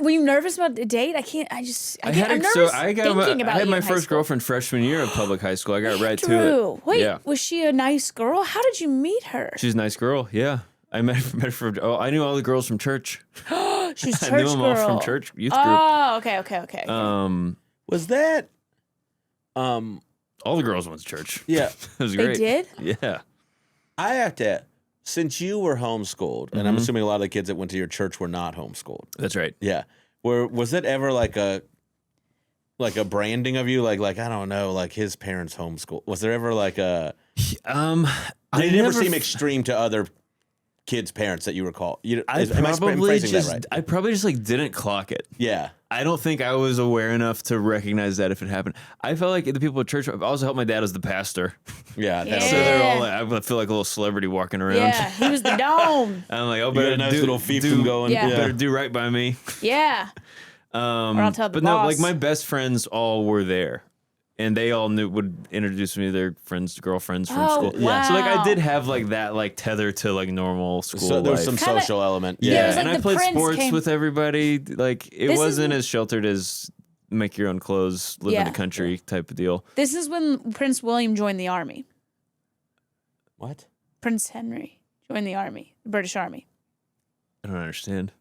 S2: Were you nervous about the date? I'm nervous
S7: I
S2: thinking about
S7: had
S2: you
S7: my
S2: in high
S7: first
S2: school.
S7: girlfriend freshman year of public high school. I got right to
S2: Drew,
S7: it.
S2: wait,
S7: Yeah.
S2: was she a nice girl? How did you meet her?
S7: She's a nice girl. Yeah. I met her. Oh, I knew all the girls from church.
S2: She's church
S7: I knew them all
S2: girl.
S7: from church youth group.
S2: Oh, okay.
S8: Was that?
S7: All the girls went to church.
S8: Yeah.
S7: It was
S2: They
S7: great.
S2: did?
S7: Yeah.
S8: I have to. Since you were homeschooled, and I'm assuming a lot of the kids that went to your church were not homeschooled.
S7: That's right.
S8: Yeah. Was it ever like a branding of you, like I don't know, like his parents homeschool? Was there ever like a? Did it ever seem extreme to other kids' parents that you recall?
S7: I probably just like didn't clock it.
S8: Yeah.
S7: I don't think I was aware enough to recognize that if it happened. I felt like the people at church. I also helped my dad as the pastor.
S8: Yeah.
S7: So they're all. I feel like a little celebrity walking around.
S2: Yeah, he was the dome.
S7: I'm like, oh,
S8: You got
S7: better
S8: a nice
S7: do,
S8: little fiefdom going.
S2: Yeah.
S7: better do right by me.
S2: Yeah. Or I'll tell the
S7: But
S2: boss.
S7: no, like my best friends all were there, and they all would introduce me to their girlfriends from school.
S2: Wow.
S7: So like I did have like that like tether to like normal school
S8: So there was
S7: life.
S8: some social element.
S2: Yeah, it was like
S7: and I
S2: the
S7: played
S2: prince
S7: sports
S2: came-
S7: with everybody. Like it
S2: This
S7: wasn't
S2: is-
S7: as sheltered as make your own clothes, live in
S2: Yeah.
S7: the country type of deal.
S2: This is when Prince William joined the army.
S8: What?
S2: Prince Henry joined the army, the British Army.
S7: I don't understand.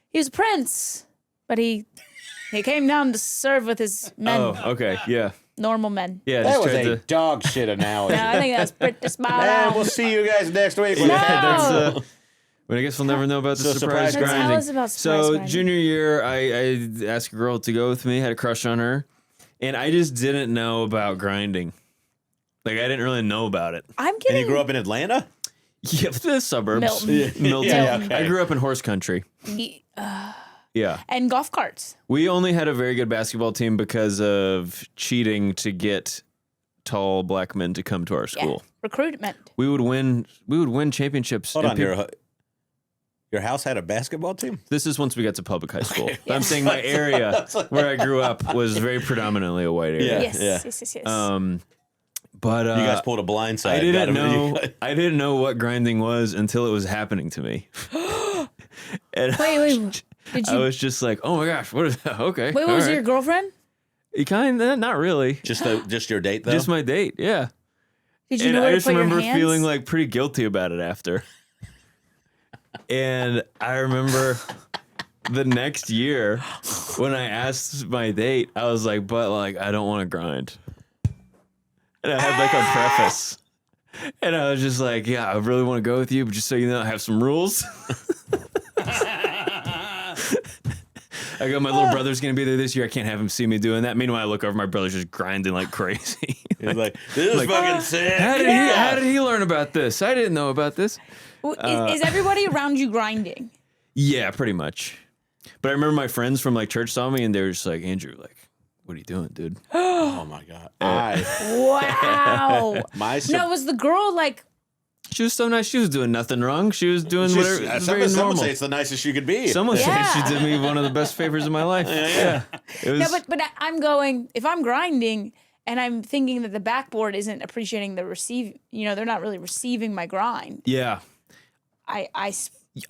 S2: He was a prince, but he came down to serve with his men,
S7: Oh, okay, yeah,
S2: normal men.
S7: yeah.
S8: That
S7: just
S8: was
S7: tried
S8: a
S7: to.
S8: dog shit analogy.
S2: No, I think that's pretty spot
S8: And
S2: on.
S8: we'll see you guys next week.
S2: No.
S7: That's but I guess we'll never know about the
S8: So
S7: surprise
S8: surprise
S7: grinding.
S2: Tell us about surprise
S7: So
S2: grinding.
S7: junior year, I asked a girl to go with me, had a crush on her, and I just didn't know about grinding. Like I didn't really know about it.
S2: I'm
S8: And
S2: getting.
S8: you grew up in Atlanta?
S7: Yeah, the suburbs.
S2: Milton.
S7: Milton.
S8: Yeah, okay.
S7: I grew up in horse country. Yeah.
S2: And golf carts.
S7: We only had a very good basketball team because of cheating to get tall black men to come to our school.
S2: Yeah. Recruitment.
S7: We would win championships.
S8: Hold on, your house had a basketball team?
S7: This is once we got to public high school. But I'm saying my area where I grew up was very predominantly a white area.
S2: Yes.
S7: But
S8: you guys pulled a blind side.
S7: I didn't know what grinding was until it was happening to me. And
S2: Wait. Did you?
S7: I was just like, oh my gosh, what is that? Okay.
S2: Wait, was it your girlfriend?
S7: Not really.
S8: Just your date though?
S7: Just my date, yeah.
S2: Did you
S7: and
S2: know where
S7: I just
S2: to put
S7: remember
S2: your hands?
S7: feeling like pretty guilty about it after. And I remember the next year when I asked my date, I was like, but like I don't want to grind. And I had like a preface. And I was just like, yeah, I really want to go with you, but just so you know, I have some rules. I go, my little brother's going to be there this year. I can't have him see me doing that. Meanwhile, I look over, my brother's just grinding like crazy.
S8: He's like, this is fucking sick.
S7: How did he learn about this? I didn't know about this.
S2: Is everybody around you grinding?
S7: Yeah, pretty much. But I remember my friends from like church saw me and they were just like, Andrew, like, what are you doing, dude?
S8: Oh my God.
S2: Wow. No, was the girl like...
S7: She was so nice. She was doing nothing wrong. She was doing whatever. It was very
S8: Someone
S7: normal.
S8: say it's the nicest you could be.
S7: Someone said she did me one of the best favors of my life. Yeah. It was,
S2: No, but I'm going, if I'm grinding and I'm thinking that the backboard isn't appreciating the they're not really receiving my grind.
S7: Yeah.
S2: I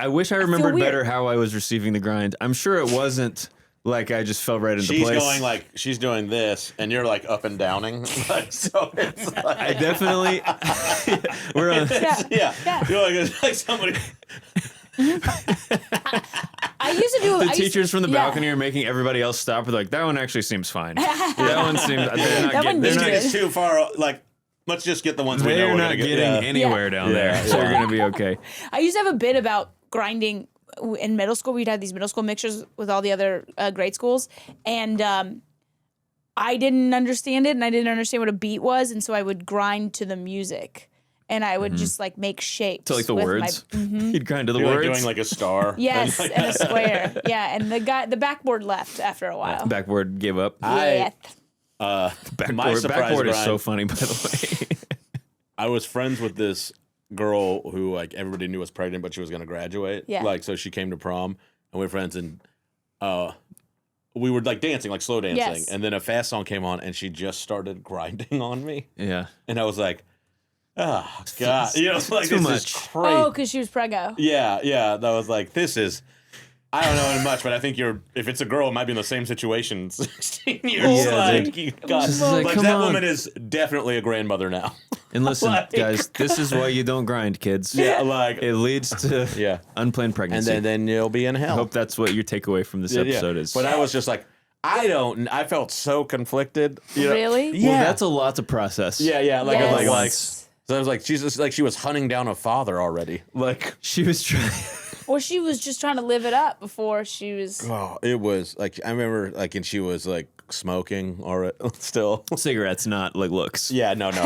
S7: wish I remembered better how I was receiving the grind. I'm sure it wasn't like I just fell right into place.
S8: She's going like, she's doing this, and you're like up and downing. Like, so it's like...
S7: I definitely... we're on...
S8: Yeah. You're like, it's like somebody...
S2: I used to do...
S7: The teachers from the balcony are making everybody else stop. They're like, that one actually seems fine. That one seems...
S8: This is too far, like... Let's just get the ones we know
S7: They're
S8: we're
S7: not getting anywhere down there, so you're going to be okay.
S2: I used to have a bit about grinding in middle school. We'd have these middle school mixers with all the other grade schools, and I didn't understand it, and I didn't understand what a beat was, and so I would grind to the music, and I would just like make shapes.
S7: To like the words? You'd grind to the words?
S8: Like doing like a star.
S2: Yes, and a square. Yeah, and the backboard left after a while.
S7: Backboard gave up. Backboard is so funny, by the way.
S8: I was friends with this girl who like everybody knew was pregnant, but she was going to graduate.
S2: Yeah.
S8: Like, so she came to prom, and we were friends, and we were like dancing, like slow dancing.
S2: Yes.
S8: And then a fast song came on, and she just started grinding on me.
S7: Yeah.
S8: And I was like, oh, God. You know, like,
S7: too
S8: this
S7: much.
S8: is crazy.
S2: Oh, because she was preggo.
S8: Yeah. That was like, this is... I don't know much, but I think if it's a girl, it might be in the same situation. 16 years, that woman is definitely a grandmother now.
S7: And listen, guys, this is why you don't grind, kids.
S8: Yeah, like
S7: it leads to unplanned pregnancy,
S8: and then you'll be in hell.
S7: I hope that's what your takeaway from this episode is.
S8: But I was just like, I felt so conflicted. You know?
S2: Really?
S7: Yeah, well, that's a lot to process.
S8: Yeah, like so I was like, she's just like she was hunting down a father already. Like
S7: she was trying.
S2: Or she was just trying to live it up before she was...
S8: Oh, it was, like, I remember, like, and she was, like, smoking already, still.
S7: Cigarettes, not, like, looks.
S8: Yeah, no.
S7: Yeah.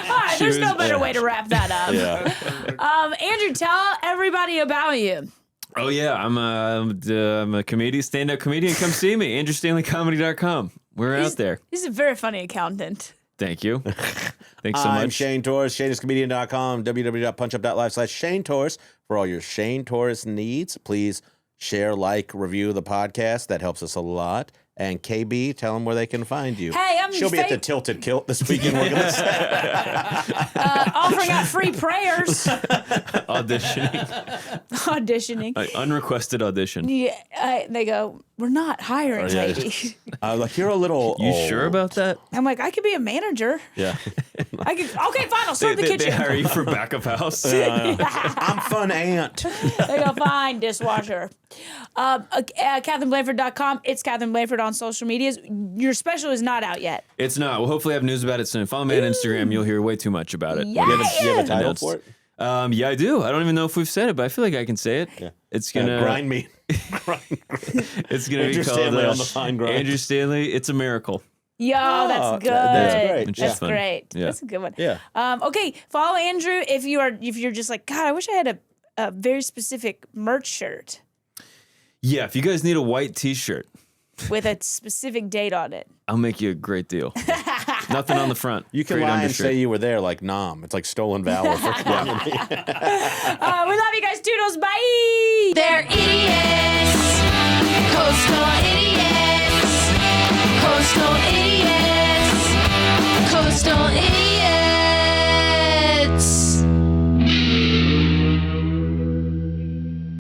S2: All right, there's no better way to wrap that up.
S8: Yeah.
S2: Andrew, tell everybody about you.
S7: Oh, yeah, I'm a comedian, stand-up comedian. Come see me, AndrewStanleyComedy.com. We're out there.
S2: He's a very funny accountant.
S7: Thank you. Thanks so much.
S8: I'm Shane Torres, ShaneIsComedian.com, www.punchup.live/Shane Torres for all your Shane Torres needs. Please share, like, review the podcast. That helps us a lot. And KB, tell them where they can find you.
S2: Hey,
S8: She'll be at the Tilted Kilt this weekend. We're gonna
S2: offering out free prayers.
S7: Auditioning. Unrequested audition.
S2: Yeah, they go, we're not hiring, lady.
S8: Like, you're a little
S7: You sure about that?
S2: I'm like, I could be a manager.
S8: Yeah.
S2: Okay, fine, I'll serve the kitchen.
S7: They hire you for back of house.
S8: I'm fun aunt.
S2: They go, fine, dishwasher. KatherineBlanford.com. It's Katherine Blanford on social medias. Your special is not out yet.
S7: It's not. We'll hopefully have news about it soon. Follow me on Instagram. You'll hear way too much about it.
S2: Yeah.
S8: You have a title for it?
S7: Yeah, I do. I don't even know if we've said it, but I feel like I can say it. Yeah. It's gonna
S8: grind me.
S7: It's gonna
S8: Andrew
S7: be called
S8: Stanley on the fine grind.
S7: Andrew Stanley. It's a miracle.
S2: Yo, that's good.
S8: That's great.
S2: That's great.
S7: Yeah.
S2: That's a good one.
S8: Yeah.
S2: Okay, follow Andrew if you're just like, God, I wish I had a very specific merch shirt
S7: Yeah, if you guys need a white T-shirt,
S2: with a specific date on it.
S7: I'll make you a great deal. Nothing on the front.
S8: You can
S7: Great
S8: lie and
S7: undershirt.
S8: say you were there like Nom. It's like stolen valor for comedy.
S2: We love you guys. Toodles. Bye.
S4: They're idiots. Coastal idiots. Coastal idiots. Coastal idiots.